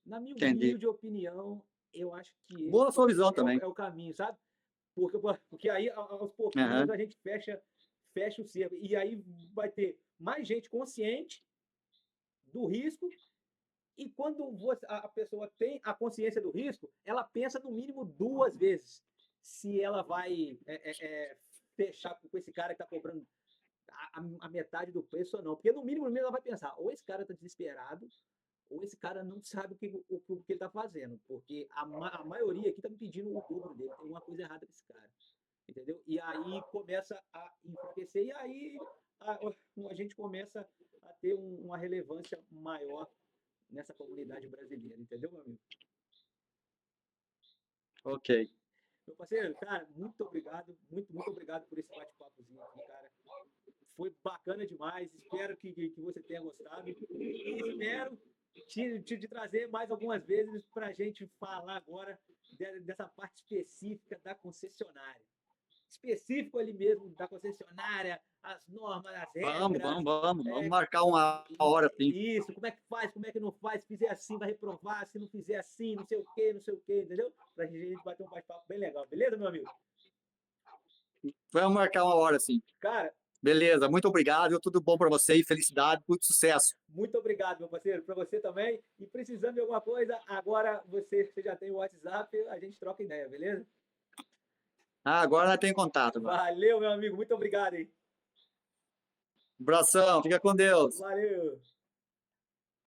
na minha Entendi. humilde opinião, eu acho que Boa sua visão também. é o caminho, sabe? Porque aí, aos pouquinhos, a gente fecha o cerco. E aí vai ter mais gente consciente do risco. E quando a pessoa tem a consciência do risco, ela pensa no mínimo 2 vezes se ela vai fechar com esse cara que está cobrando a metade do preço ou não. Porque no mínimo ela vai pensar, ou esse cara está desesperado, ou esse cara não sabe o que ele está fazendo. Porque a maioria aqui está me pedindo o dobro dele. Tem uma coisa errada com esse cara. Entendeu? E aí começa a enfraquecer, e aí a gente começa a ter uma relevância maior nessa comunidade brasileira. Entendeu, meu amigo? Ok. Meu parceiro, cara, muito obrigado, muito obrigado por esse bate-papozinho aqui, cara. Foi bacana demais, espero que você tenha gostado. E espero te trazer mais algumas vezes para a gente falar agora dessa parte específica da concessionária. Específico ali mesmo da concessionária, as normas, as regras. Vamos marcar uma hora, sim. Isso, como é que faz, como é que não faz, se fizer assim vai reprovar, se não fizer assim, não sei o quê, entendeu? Pra gente bater um bate-papo bem legal, beleza, meu amigo? Vamos marcar uma hora, sim. Cara, beleza, muito obrigado, tudo bom para você e felicidade, muito sucesso. Muito obrigado, meu parceiro, para você também. E precisando de alguma coisa, agora você já tem o WhatsApp, a gente troca ideia, beleza? Agora nós temos contato. Valeu, meu amigo, muito obrigado, hein? Abração, fica com Deus. Valeu.